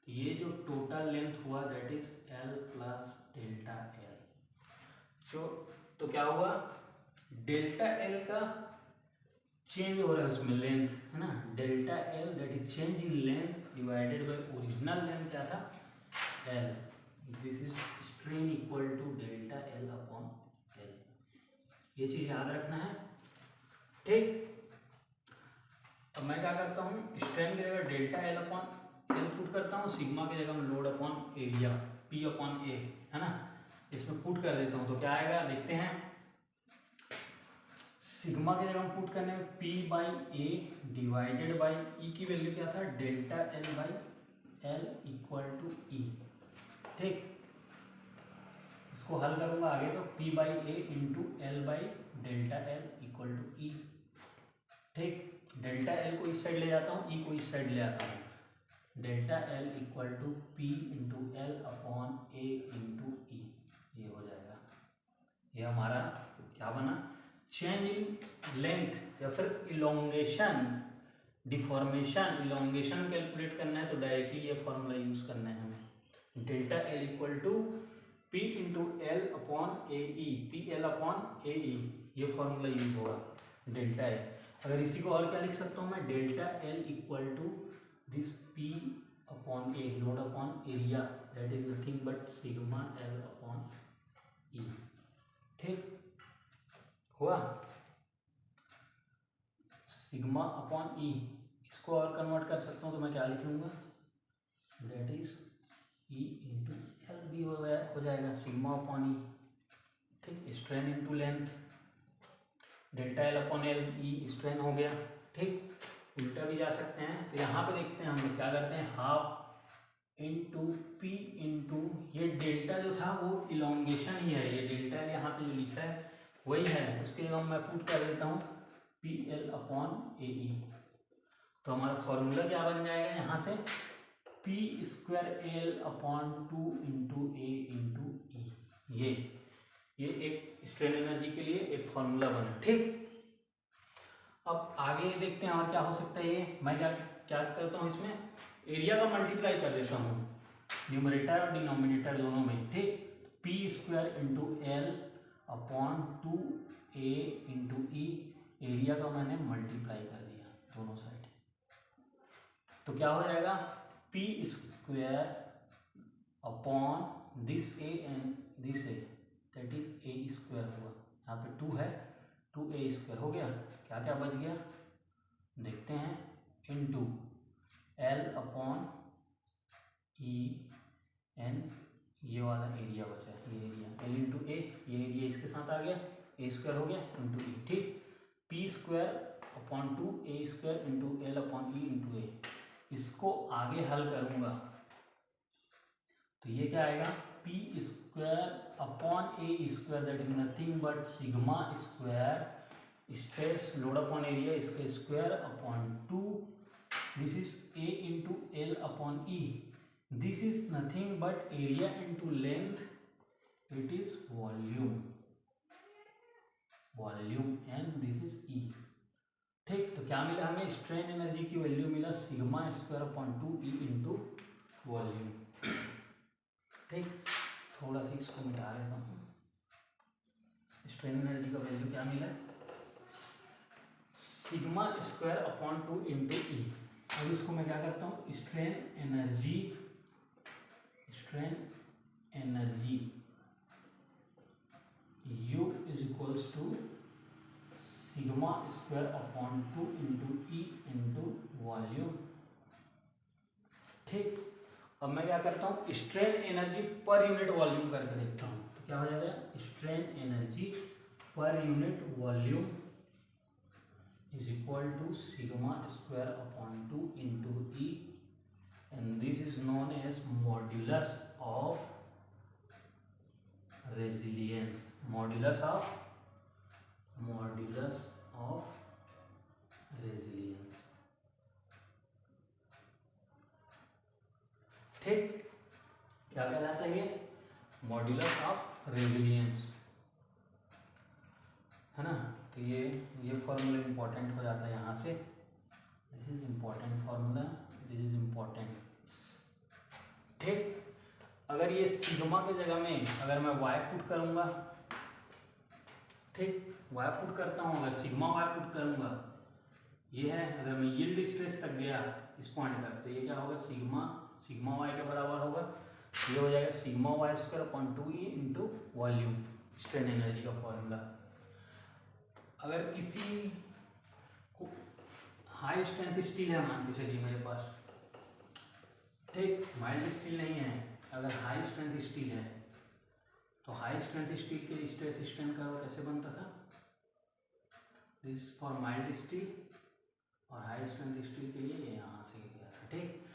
तो ये जो टोटल लेंथ हुआ that is L plus delta L। तो क्या हुआ, डेल्टा L का चेंज हो रहा है उसमें लेंथ, है ना। Delta L that is change in length divided by original length क्या था, L। This is strain equal to delta L upon L। ये चीज याद रखना है। ठीक, अब मैं क्या करता हूँ, स्ट्रेन की जगह delta L upon L put करता हूँ, सिग्मा की जगह में load upon area P upon A, है ना, इसमें पुट कर देता हूँ। तो क्या आएगा देखते हैं, सिग्मा की जगह हम पुट करने में P by A divided by E की वैल्यू क्या था, delta L by L equal to E। ठीक, इसको हल करूंगा आगे तो P by A into L by delta L equal to E। ठीक, डेल्टा L को इस साइड ले जाता हूँ, E को इस साइड ले आता हूँ। Delta L equal to P into L upon A into E, ये हो जाएगा। ये हमारा क्या बना, चेंज इन लेंथ या फिर इलोंगेशन, डिफॉर्मेशन, इलोंगेशन कैलकुलेट करना है तो डायरेक्टली ये फॉर्मूला यूज करना है हमें। Delta L equal to P into L upon AE, PL upon AE, ये फॉर्मूला यूज होगा डेल्टा L। अगर इसी को और क्या लिख सकता हूँ मैं, delta L equal to this P upon A, load upon area, that is nothing but sigma L upon E। ठीक हुआ, सिग्मा अपॉन E। इसको और कन्वर्ट कर सकता हूँ तो मैं क्या लिख लूँगा, that is E into L भी हो जाएगा, सिग्मा अपॉन E। ठीक, strain into length, delta L upon L, E strain हो गया। ठीक, उल्टा भी जा सकते हैं। तो यहाँ पे देखते हैं हम लोग क्या करते हैं, हाफ इंटू P इंटू, ये डेल्टा जो था वो इलोंगेशन ही है, ये डेल्टा L यहाँ पे जो लिखा है वही है, उसके जगह मैं पुट कर देता हूँ PL अपॉन AE। तो हमारा फॉर्मूला क्या बन जाएगा यहाँ से, P square L upon 2 into A into E। ये एक स्ट्रेन एनर्जी के लिए एक फॉर्मूला बना। ठीक, अब आगे देखते हैं और क्या हो सकता है। ये मैं क्या करता हूँ, इसमें एरिया का मल्टीप्लाई कर देता हूँ, न्यूमरेटर और डिनोमिनेटर दोनों में। ठीक, P square into L upon 2A into E, area का मैंने मल्टीप्लाई कर दिया दोनों साइड। तो क्या हो जाएगा, P square upon this A and this A, that is A square हुआ, यहाँ पे 2 है, 2A स्क्वायर हो गया। क्या क्या बच गया देखते हैं, इंटू L अपॉन E एन, ये वाला एरिया बचा है, ये एरिया L इंटू A, ये एरिया इसके साथ आ गया, A स्क्वायर हो गया इंटू E। ठीक, P square upon 2A square into L upon E into A। इसको आगे हल करूंगा तो ये क्या आएगा, P square upon A square, that is nothing but sigma square stress load upon area, इसका square upon 2, this is A into L upon E, this is nothing but area into length, it is volume and this is E। ठीक, तो क्या मिला हमें, strain energy की value मिला sigma square upon 2E into volume. ठीक, थोड़ा सा इसको मिटा देता हूँ, स्ट्रेन एनर्जी का वैल्यू क्या मिला, sigma square upon 2 into E। अब इसको मैं क्या करता हूँ, strain energy U is equals to sigma square upon 2 into E into volume. ठीक, अब मैं क्या करता हूँ, स्ट्रेन एनर्जी पर यूनिट वॉल्यूम करके देखता हूँ। तो क्या हो जाएगा, स्ट्रेन एनर्जी पर unit volume is equal to sigma square upon 2 into E, and this is known as modulus of resilience, modulus of resilience। क्या कहलाता है ये? मॉड्यूलस ऑफ रेजिलियंस, है ना। तो ये फॉर्मूला इंपॉर्टेंट हो जाता है यहाँ से। This is important formula, this is important. ठीक, अगर ये सिग्मा के जगह में अगर मैं वाई पुट करूँगा, ठीक, वाई पुट करता हूँ, अगर सिग्मा वाई पुट करूँगा, ये है, अगर मैं यील्ड स्ट्रेस तक गया इस पॉइंट तक, तो ये क्या होगा? सिग्मा वाई के बराबर होगा। ये हो जाएगा sigma Y square upon 2E into volume, strain energy का फॉर्मूला। अगर किसी को हाई स्ट्रेंथ स्टील है मान के चलिए मेरे पास, ठीक, माइल्ड स्टील नहीं है, अगर हाई स्ट्रेंथ स्टील है, तो हाई स्ट्रेंथ स्टील के स्ट्रेस स्ट्रेन कर्व कैसे बनता था? दिस फॉर माइल्ड स्टील, और हाई स्ट्रेंथ स्टील के लिए ये यहाँ से गया था। ठीक,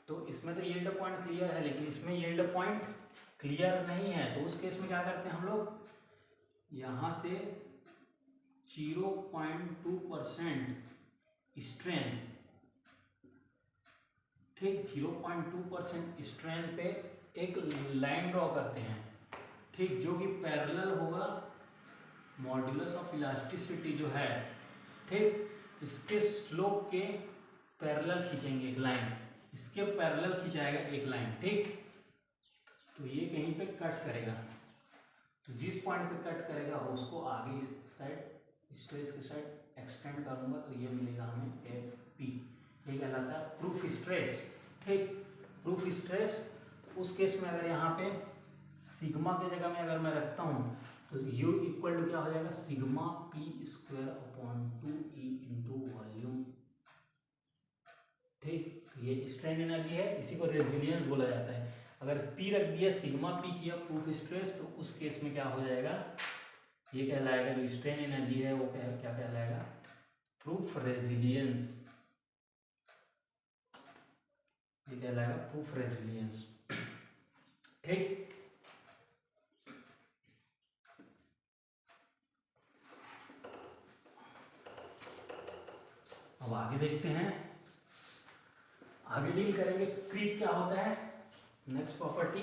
तो इसमें तो यील्ड पॉइंट क्लियर है, लेकिन इसमें यील्ड पॉइंट क्लियर नहीं है, तो उस केस में क्या करते हैं हम लोग? यहाँ से 0.2% स्ट्रेन, ठीक, 0.2% स्ट्रेन पे एक लाइन ड्रॉ करते हैं, ठीक, जो कि पैरेलल होगा मॉड्यूलस ऑफ इलास्टिसिटी जो है, ठीक, इसके स्लोप के पैरेलल खींचेंगे एक लाइन, इसके पैरेलल खिंचाएगा एक लाइन, ठीक। तो ये कहीं पे कट करेगा, तो जिस पॉइंट पे कट करेगा उसको आगे इस साइड स्ट्रेस के साइड एक्सटेंड करूंगा, तो ये मिलेगा हमें एफ पी। ये कहलाता है प्रूफ स्ट्रेस, ठीक, प्रूफ स्ट्रेस। उस केस में अगर यहाँ पे सिग्मा के जगह में अगर मैं रखता हूँ, तो यू इक्वल टू क्या हो जाएगा? Sigma P square upon 2E into volume, ठीक। ये स्ट्रेन एनर्जी है, इसी को रेजिलियंस बोला जाता है। अगर P रख दिया, सिग्मा P किया प्रूफ स्ट्रेस, तो उस केस में क्या हो जाएगा? ये कहलाएगा, जो स्ट्रेन एनर्जी है वो क्या कहलाएगा? प्रूफ रेजिलियंस, ये कहलाएगा प्रूफ रेजिलियंस, ठीक। अब आगे देखते हैं, आगे डील करेंगे क्रीप क्या होता है। नेक्स्ट प्रॉपर्टी,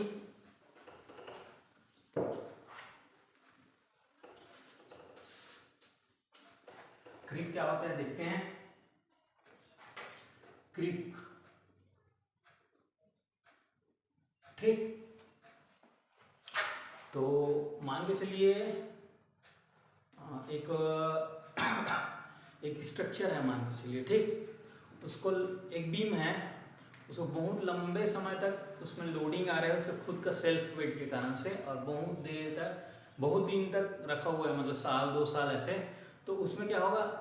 क्रीप क्या होता है देखते हैं। क्रीप, ठीक, तो मान के चलिए एक स्ट्रक्चर है मान के चलिए, ठीक, उसको एक बीम है, उसको बहुत लंबे समय तक उसमें लोडिंग आ रहा है उसके खुद का सेल्फ वेट के कारण से, और बहुत देर तक, बहुत दिन तक रखा हुआ है, मतलब साल 2 साल ऐसे, तो उसमें क्या होगा?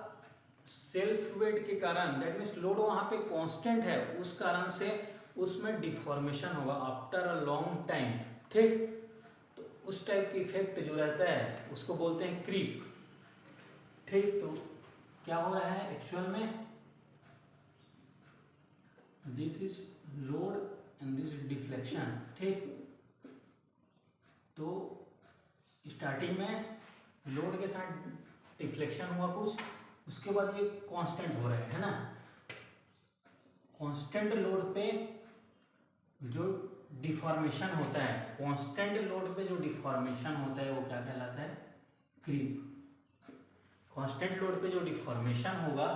सेल्फ वेट के कारण, दैट मीन्स लोड वहाँ पे कांस्टेंट है, उस कारण से उसमें डिफॉर्मेशन होगा आफ्टर अ लॉन्ग टाइम, ठीक। तो उस टाइप की इफेक्ट जो रहता है उसको बोलते हैं क्रीप, ठीक। तो क्या हो रहा है एक्चुअल में? This is load and this is deflection, ठीक। तो स्टार्टिंग में लोड के साथ डिफ्लेक्शन हुआ कुछ, उसके बाद ये कांस्टेंट हो रहा है ना। कांस्टेंट लोड पे जो डिफॉर्मेशन होता है, कांस्टेंट लोड पे जो डिफॉर्मेशन होता है वो क्या कहलाता है? क्रीप। कांस्टेंट लोड पे जो डिफॉर्मेशन होगा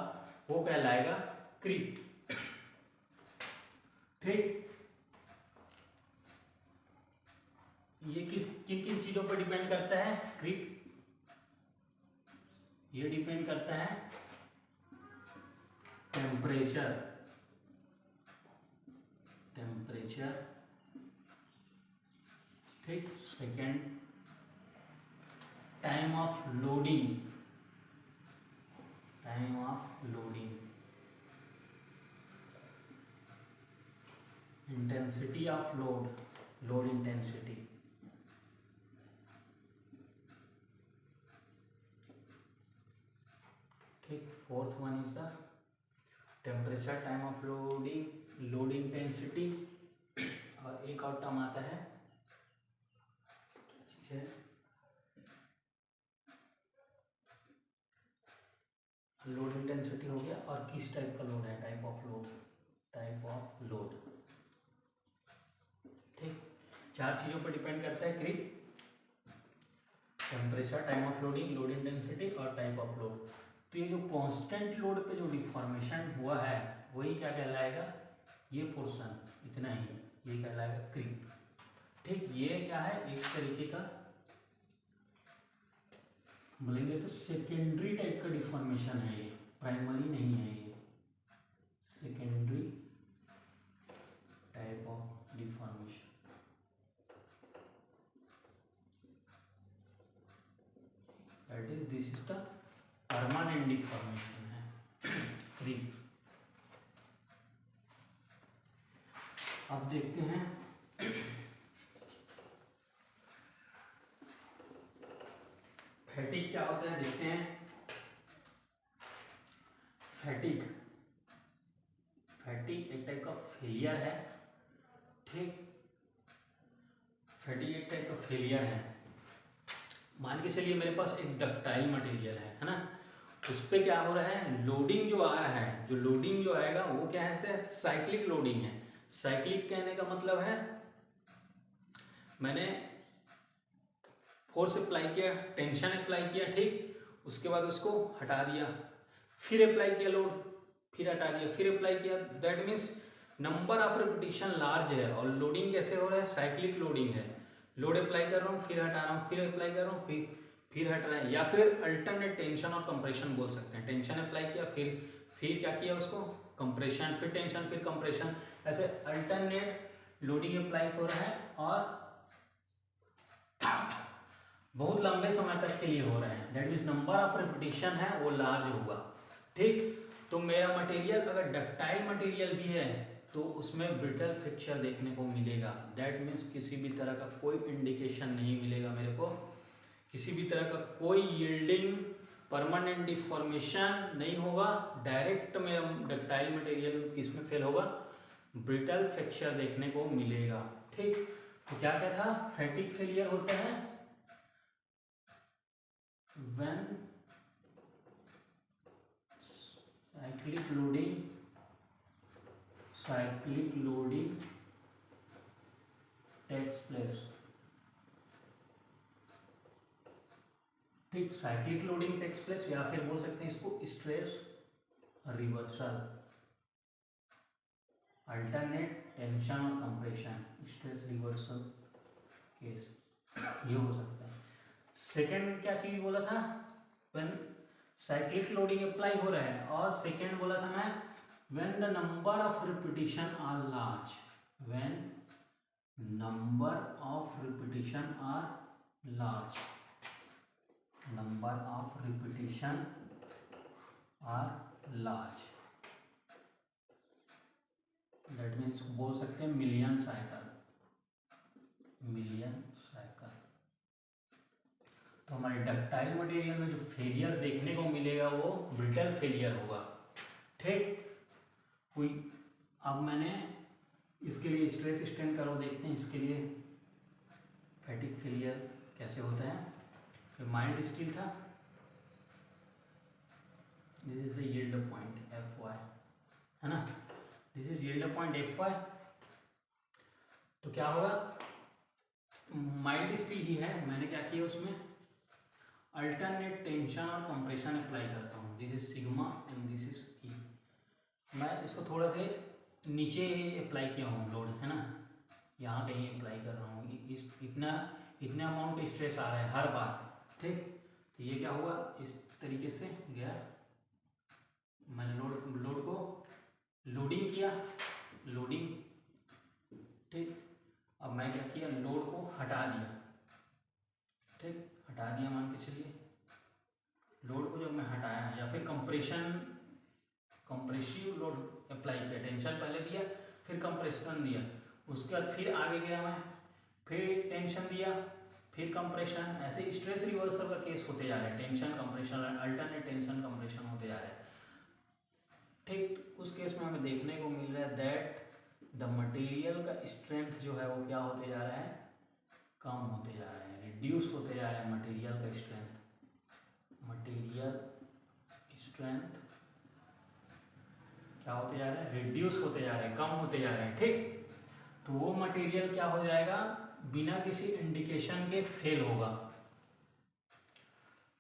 वो कहलाएगा क्रीप, ठीक। ये किन किन चीजों पर डिपेंड करता है क्रीप? ये डिपेंड करता है टेम्परेचर, ठीक। Second, time of loading, intensity of load intensity, ठीक। Fourth one is the temperature, time of loading, load intensity, और एक और टर्म आता है, क्या चीज है? लोड इंटेंसिटी हो गया, और किस टाइप का लोड है, टाइप ऑफ लोड, ठीक। 4 चीज़ों पर डिपेंड करता है creep: temperature, time of loading, load intensity और टाइप ऑफ लोड। तो ये जो कांस्टेंट लोड पे जो डिफॉर्मेशन हुआ है वही क्या कहलाएगा, ये पोर्शन इतना ही, ये कहलाएगा क्रीप। ठीक, ये क्या है, एक तरीके का बोलेंगे तो सेकेंडरी टाइप का डिफॉर्मेशन है, ये प्राइमरी नहीं है, ये secondary type of deformation. That is this is the permanent deformation है क्रीप। अब देखते हैं फैटिग क्या होता है, देखते हैं। फैटिग एक टाइप का फेलियर है। ठीक, फैटिग एक टाइप का फेलियर है। मान के चलिए मेरे पास एक डक्टाइल मटेरियल है ना, उस पर क्या हो रहा है, लोडिंग जो आ रहा है, जो लोडिंग जो आएगा वो क्या है, साइक्लिक लोडिंग है। साइक्लिक कहने का मतलब है मैंने फोर्स अप्लाई किया, टेंशन अप्लाई किया, ठीक, उसके बाद उसको हटा दिया, फिर अप्लाई किया लोड, फिर हटा दिया, फिर अप्लाई किया। That means number of repetition large है और लोडिंग कैसे हो रहा है, साइक्लिक लोडिंग है। लोड अप्लाई कर रहा हूँ, फिर हटा रहा हूँ, फिर अप्लाई कर रहा हूँ, फिर हट रहा है। या फिर अल्टरनेट टेंशन और कंप्रेशन बोल सकते हैं। टेंशन अप्लाई किया, फिर क्या किया उसको, कंप्रेशन, फिर टेंशन, फिर कंप्रेशन, ऐसे अल्टरनेट लोडिंग अप्लाई हो रहा है और बहुत लंबे समय तक के लिए हो रहा है। That means number of repetition है वो लार्ज होगा। ठीक, तो मेरा मटेरियल अगर डक्टाइल मटेरियल भी है तो उसमें ब्रिटल फ्रैक्चर देखने को मिलेगा। दैट मीन्स किसी भी तरह का कोई इंडिकेशन नहीं मिलेगा मेरे को, किसी भी तरह का कोई यील्डिंग, परमानेंट डिफॉर्मेशन नहीं होगा। डायरेक्ट मेरा डक्टाइल मटेरियल किसमें फेल होगा, ब्रिटल फ्रैक्चर देखने को मिलेगा। ठीक, तो क्या क्या था, फैटिग फेलियर होता है when cyclic loading takes place। ठीक, साइक्लिक लोडिंग टेक्स प्लेस, या फिर बोल सकते हैं इसको स्ट्रेस रिवर्सल, अल्टरनेट टेंशन और कंप्रेशन, स्ट्रेस रिवर्सल केस, ये हो सकता है। सेकेंड क्या चीज बोला था, व्हेन साइक्लिक लोडिंग अप्लाई हो रहा है, और सेकेंड बोला था मैं when the number of repetition are large, when number of repetition are large, number of repetition are large, that means बोल सकते हैं मिलियन साइकिल, मिलियन साइकिल। तो हमारे डक्टाइल मटेरियल में जो फेलियर देखने को मिलेगा वो ब्रिटल फेलियर होगा। ठीक, कोई अब मैंने इसके लिए स्ट्रेस स्ट्रेन कर्व देखते हैं। इसके लिए फैटिग फेलियर कैसे होता है, फिर माइल्ड स्टील था, this is the yield point F Y, है ना, this is yield point F Y. तो क्या होगा, माइल्ड स्टील ही है, मैंने क्या किया उसमें अल्टरनेट टेंशन और कंप्रेशन अप्लाई करता हूँ। This is sigma and this is E. मैं इसको थोड़ा से नीचे अप्लाई किया हूँ लोड, है ना, यहाँ कहीं अप्लाई कर रहा हूँ, इतना अमाउंट का स्ट्रेस आ रहा है हर बार। ठीक, तो ये क्या हुआ, इस तरीके से गया, मैंने लोड को लोडिंग किया, लोडिंग। ठीक, अब मैं क्या किया, लोड को हटा दिया। ठीक, हटा दिया मान के चलिए, लोड को जब मैं हटाया, या फिर कंप्रेसिव लोड अप्लाई किया, टेंशन पहले दिया, फिर कंप्रेशन दिया, उसके बाद फिर आगे गया मैं, फिर टेंशन दिया, फिर कंप्रेशन, ऐसे स्ट्रेस रिवर्सल का केस होते जा रहा है, tension compression, alternate tension compression होते जा रहा है। ठीक, उस केस में हमें देखने को मिल रहा है दैट द मटेरियल का स्ट्रेंथ जो है वो क्या होते जा रहा है, कम होते जा रहा है, रिड्यूस होते जा रहा है मटेरियल का स्ट्रेंथ, मटेरियल स्ट्रेंथ क्या होते जा रहा है, रिड्यूस होते जा रहे हैं, कम होते जा रहे हैं। ठीक, तो वो मटेरियल क्या हो जाएगा, बिना किसी इंडिकेशन के फेल होगा।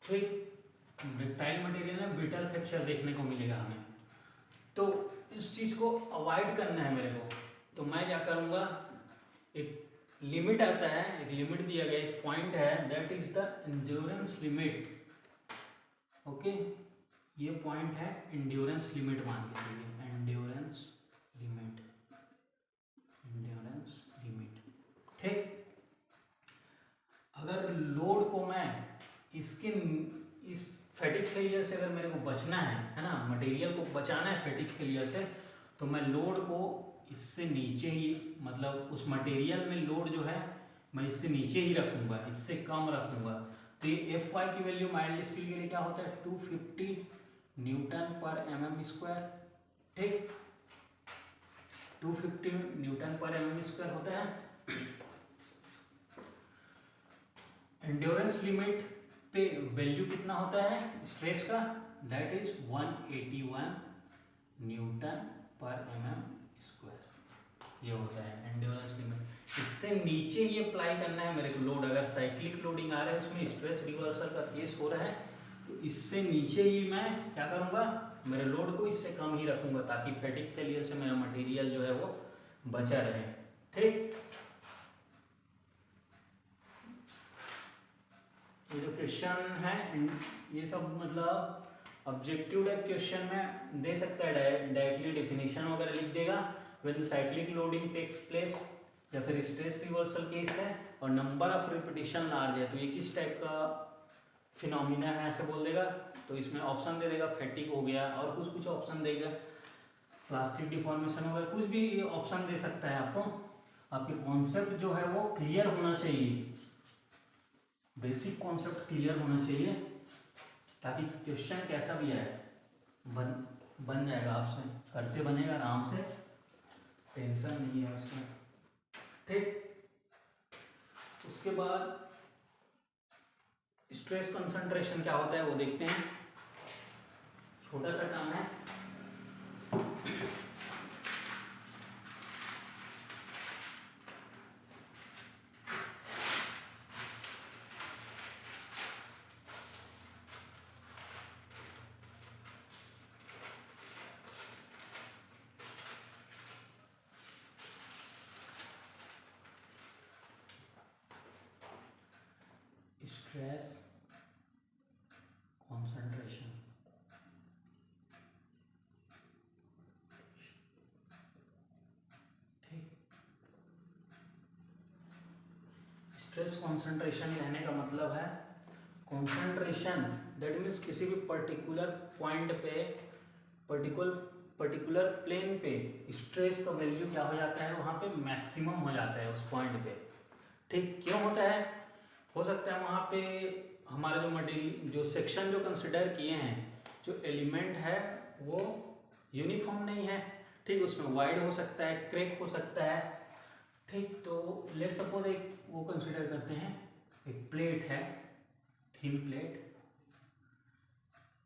ठीक, डक्टाइल मटेरियल में ब्रिटल फ्रैक्चर देखने को मिलेगा हमें, तो इस चीज़ को अवॉइड करना है मेरे को। तो मैं क्या करूँगा, एक लिमिट आता है, एक लिमिट दिया गया, एक पॉइंट है, that is the endurance limit. Okay, ये पॉइंट है एंड्योरेंस लिमिट, मान के चलिए एंड्योरेंस लिमिट, एंड्योरेंस लिमिट। ठीक, अगर लोड को मैं इसके इस फैटिक फेलियर से अगर मेरे को बचना है ना, मटेरियल को बचाना है फैटिक फेलियर से, तो मैं लोड को इससे नीचे ही, मतलब उस मटेरियल में लोड जो है मैं इससे नीचे ही रखूँगा, इससे कम रखूँगा। तो ये Fy की वैल्यू माइल्ड स्टील के लिए क्या होता है, 250 न्यूटन पर mm स्क्वायर। ठीक, 250 न्यूटन पर mm स्क्वायर होता है। एंड्योरेंस लिमिट पे वैल्यू कितना होता है स्ट्रेस का, दैट इज 181 न्यूटन पर mm स्क्वायर, ये होता है एंड्योरेंस लिमिट। इससे नीचे ही अप्लाई करना है मेरे को लोड। अगर साइक्लिक लोडिंग आ रहा है, उसमें स्ट्रेस रिवर्सल का केस हो रहा है, तो इससे नीचे ही मैं क्या करूँगा, मेरे लोड को इससे कम ही रखूँगा, ताकि फैटिक फेलियर से मेरा मटेरियल जो है वो बचा रहे। ठीक, ये जो क्वेश्चन है ये सब मतलब ऑब्जेक्टिव टाइप क्वेश्चन में दे सकता है, डायरेक्टली डेफिनेशन वगैरह लिख देगा, when cyclic loading takes place, या फिर स्ट्रेस रिवर्सल केस है और नंबर ऑफ रिपीटिशन लार्ज है, तो ये किस टाइप का फिनोमिना है ऐसे बोल देगा। तो इसमें ऑप्शन दे देगा, फैटिक हो गया, और कुछ कुछ ऑप्शन देगा, प्लास्टिक डिफॉर्मेशन वगैरह, कुछ भी ये ऑप्शन दे सकता है आपको। आपके कॉन्सेप्ट जो है वो क्लियर होना चाहिए, बेसिक कॉन्सेप्ट क्लियर होना चाहिए, ताकि क्वेश्चन कैसा भी आए बन जाएगा, आपसे करते बनेगा आराम से, टेंशन नहीं है उसमें। ठीक, उसके बाद स्ट्रेस कंसंट्रेशन क्या होता है वो देखते हैं, छोटा सा टर्म है। स्ट्रेस कंसंट्रेशन, ठीक, स्ट्रेस कंसंट्रेशन कहने का मतलब है कंसंट्रेशन, दैट मीन्स किसी भी पर्टिकुलर पॉइंट पे, पर्टिकुलर प्लेन पे स्ट्रेस का वैल्यू क्या हो जाता है, वहाँ पे मैक्सिमम हो जाता है उस पॉइंट पे। ठीक, क्यों होता है, हो सकता है वहाँ पे हमारा जो मटेरियल, जो सेक्शन जो कंसिडर किए हैं, जो एलिमेंट है वो यूनिफॉर्म नहीं है। ठीक, उसमें वाइड हो सकता है, क्रैक हो सकता है। ठीक, तो लेट सपोज एक वो कंसिडर करते हैं, एक प्लेट है, थिन प्लेट,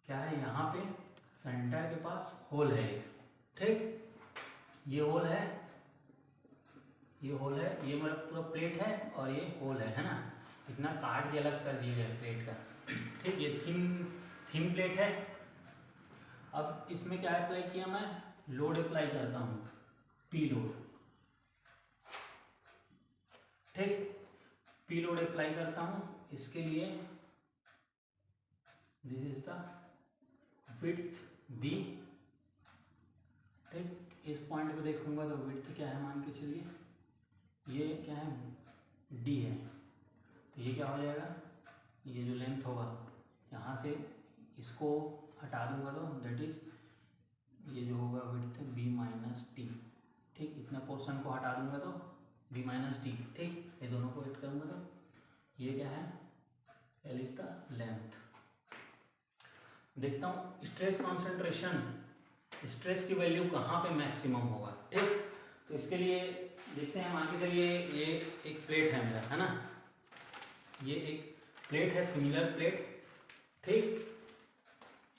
क्या है यहाँ पे सेंटर के पास होल है एक। ठीक, ये होल है, ये होल है, ये मेरा पूरा प्लेट है और ये होल है ना, इतना काट के अलग कर दिया गया प्लेट का। ठीक, ये थिन प्लेट है। अब इसमें क्या अप्लाई किया, मैं लोड अप्लाई करता हूँ, पी लोड। ठीक, पी लोड अप्लाई करता हूँ, इसके लिए this is the width B. ठीक, इस पॉइंट पे देखूंगा तो विड्थ क्या है, मान के चलिए ये क्या है, डी है, तो ये क्या हो जाएगा, ये जो लेंथ होगा यहाँ से इसको हटा दूंगा तो दैट इज ये जो होगा विड्थ बी माइनस टी। ठीक, इतना पोर्शन को हटा दूंगा तो बी माइनस टी। ठीक, ये दोनों को ऐड करूंगा तो ये क्या है, एल इज द लेंथ। देखता हूँ स्ट्रेस कॉन्सेंट्रेशन, स्ट्रेस की वैल्यू कहाँ पे मैक्सिमम होगा। ठीक, तो इसके लिए देखते हैं, मान के चलिए ये एक प्लेट है मेरा, है ना, ये एक प्लेट है, सिमिलर प्लेट। ठीक,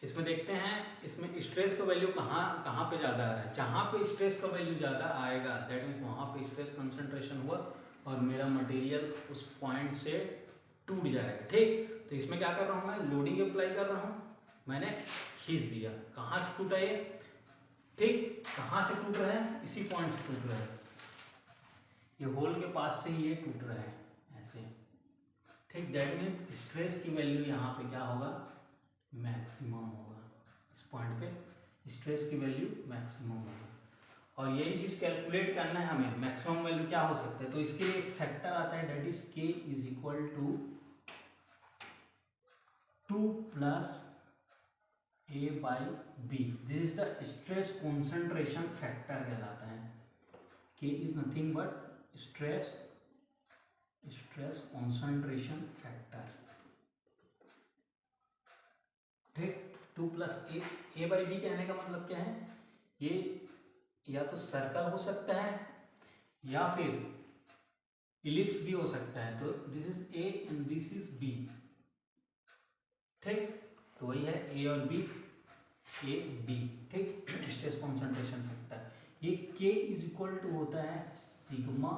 इसमें देखते हैं इसमें स्ट्रेस का वैल्यू कहाँ पे ज़्यादा आ रहा है। जहाँ पे स्ट्रेस का वैल्यू ज़्यादा आएगा दैट मीन्स वहाँ पे स्ट्रेस कंसंट्रेशन हुआ और मेरा मटेरियल उस पॉइंट से टूट जाएगा। ठीक, तो इसमें क्या कर रहा हूँ मैं, लोडिंग अप्लाई कर रहा हूँ, मैंने खींच दिया। कहाँ से टूटा ये, ठीक, कहाँ से टूट रहा है, इसी पॉइंट से टूट रहा है, ये होल के पास से ये टूट रहा है ऐसे। ठीक, दैट मीन्स स्ट्रेस की वैल्यू यहाँ पे क्या होगा, मैक्सिमम होगा। इस पॉइंट पे स्ट्रेस की वैल्यू मैक्सिमम होगा, और यही चीज़ कैलकुलेट करना है हमें, मैक्सिमम वैल्यू क्या हो सकता है। तो इसके लिए एक फैक्टर आता है, that is K is equal to 2 plus A by B. This is the stress concentration factor कहलाता है। K is nothing but stress concentration factor. ठीक, 2 प्लस ए बाई बी कहने का मतलब क्या है, ये या तो सर्कल हो सकता है या फिर इलिप्स भी हो सकता है। तो this is A and this is B. ठीक, तो वही है ए और बी, ए बी। ठीक, स्ट्रेस कॉन्सेंट्रेशन फैक्टर। ये के इज इक्वल टू होता है sigma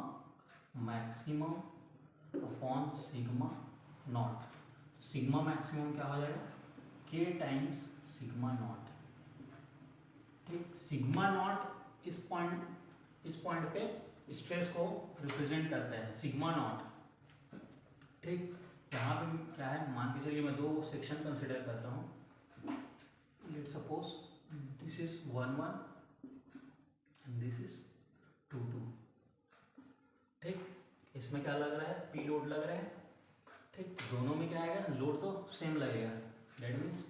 maximum upon sigma naught. Sigma maximum क्या हो जाएगा, के टाइम्स सिग्मा नॉट। ठीक, सिग्मा नॉट इस पॉइंट पे स्ट्रेस को रिप्रेजेंट करता है, सिग्मा नॉट। ठीक, यहाँ पे क्या है, मान के चलिए मैं 2 सेक्शन कंसिडर करता हूँ। Let suppose this is 1 and this is 2। ठीक, इसमें क्या लग रहा है, पी लोड लग रहा है। ठीक, दोनों में क्या आएगा, लोड तो सेम लगेगा। दैट मीन्स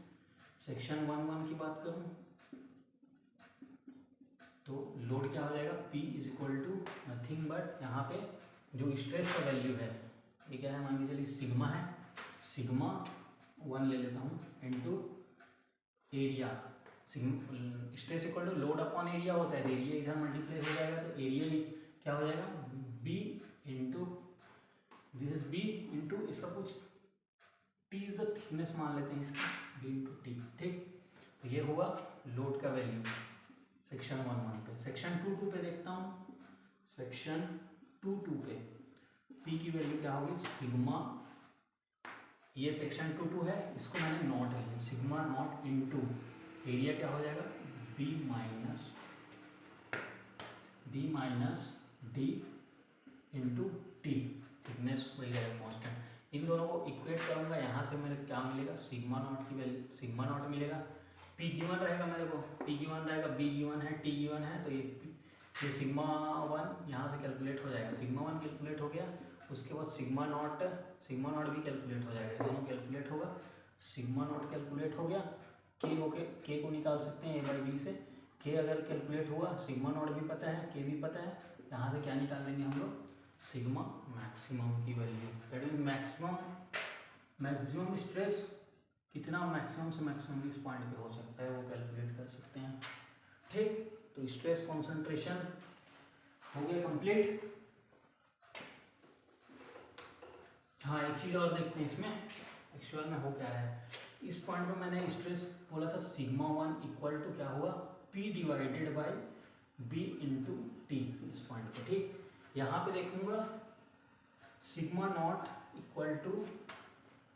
सेक्शन 1 की बात करूँ तो लोड क्या हो जाएगा, P is equal to nothing but यहाँ पे जो स्ट्रेस का वैल्यू है, ये क्या है, मान के चलिए सिग्मा है, सिग्मा 1 ले लेता हूँ into area. Stress equal to load upon area होता है, एरिया इधर मल्टीप्लाई हो जाएगा, तो एरिया क्या हो जाएगा, B into this is B into इसका कुछ T इज द थिकनेस मान लेते हैं इसका, B इंटू T। ठीक, तो ये हुआ लोड का वैल्यू सेक्शन 1 पे। सेक्शन 2 पे देखता हूँ, सेक्शन 2 पे P की वैल्यू क्या होगी, सिग्मा, ये सेक्शन 2 है, इसको मैंने नॉट लिया, सिग्मा नॉट इंटू एरिया क्या हो जाएगा, B minus D into T. Thickness वही रहेगा कांस्टेंट। इन दोनों को इक्वेट करूँगा, यहाँ से मेरे क्या मिलेगा, सिग्मा नॉट की वैल्यू, सिग्मा नॉट मिलेगा, P गिवन रहेगा मेरे को, P गिवन रहेगा, B गिवन है, T गिवन है, तो ये सिग्मा 1 यहाँ से कैलकुलेट हो जाएगा, सिग्मा 1 कैलकुलेट हो गया, उसके बाद सिग्मा नॉट भी कैलकुलेट हो जाएगा, दोनों कैलकुलेट होगा, सिग्मा नॉट कैलकुलेट हो गया, के को निकाल सकते हैं ए बाई बी से, के अगर कैलकुलेट हुआ, सिग्मा नॉट भी पता है, के भी पता है, यहाँ से क्या निकाल लेंगे हम लोग, सिग्मा मैक्सिमम की value. That is maximum stress कितना मैक्सिमम से मैक्सिमम इस पॉइंट पे हो सकता है, वो कैलकुलेट कर सकते हैं। ठीक, तो स्ट्रेस कॉन्सेंट्रेशन हो गया कंप्लीट। हाँ, एक चीज़ और देखते हैं इसमें एक्चुअल में हो क्या रहा है। इस पॉइंट पे मैंने स्ट्रेस बोला था सिग्मा 1 इक्वल टू क्या हुआ, P divided by B into T इस पॉइंट पे। ठीक, यहाँ पे देखूंगा सिग्मा नॉट इक्वल टू,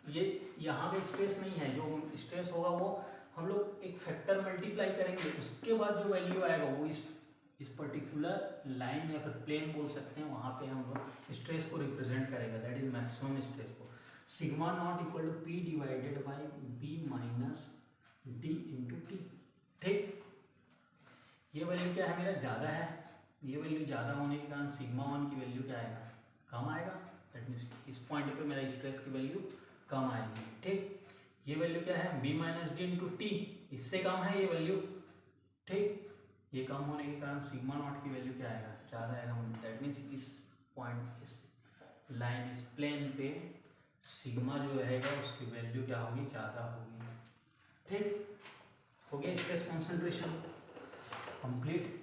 ये यहाँ का स्ट्रेस नहीं है, जो स्ट्रेस होगा वो हम लोग एक फैक्टर मल्टीप्लाई करेंगे, उसके बाद जो वैल्यू आएगा वो इस पर्टिकुलर लाइन या फिर प्लेन बोल सकते हैं, वहाँ पे हम लोग स्ट्रेस को रिप्रेजेंट करेगा, दैट इज मैक्सिमम स्ट्रेस को। Sigma naught equal to P divided by B minus D into T. ठीक, ये वैल्यू क्या है, मेरा ज़्यादा है, ये वैल्यू ज़्यादा होने के कारण सिग्मा 1 की वैल्यू क्या आएगा, कम आएगा, दैट मीन्स इस पॉइंट पे मेरा स्ट्रेस की वैल्यू कम आएगी। ठीक, ये वैल्यू क्या है, B minus D into T, इससे कम है ये वैल्यू। ठीक, ये कम होने के कारण सिग्मा नॉट की वैल्यू क्या आएगा, ज़्यादा आएगा, दैट मीन्स इस पॉइंट, इस लाइन, इस प्लेन पे सिग्मा जो रहेगा उसकी वैल्यू क्या होगी, ज़्यादा होगी। ठीक, हो गया स्ट्रेस कॉन्सेंट्रेशन कंप्लीट।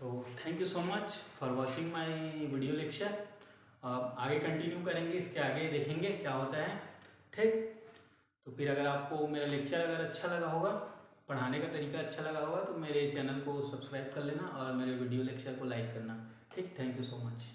तो thank you so much for watching my video lecture. आगे कंटिन्यू करेंगे, इसके आगे देखेंगे क्या होता है। ठीक, तो फिर अगर आपको मेरा लेक्चर अगर अच्छा लगा होगा, पढ़ाने का तरीका अच्छा लगा होगा, तो मेरे चैनल को सब्सक्राइब कर लेना और मेरे वीडियो लेक्चर को लाइक करना। ठीक, थैंक यू सो मच।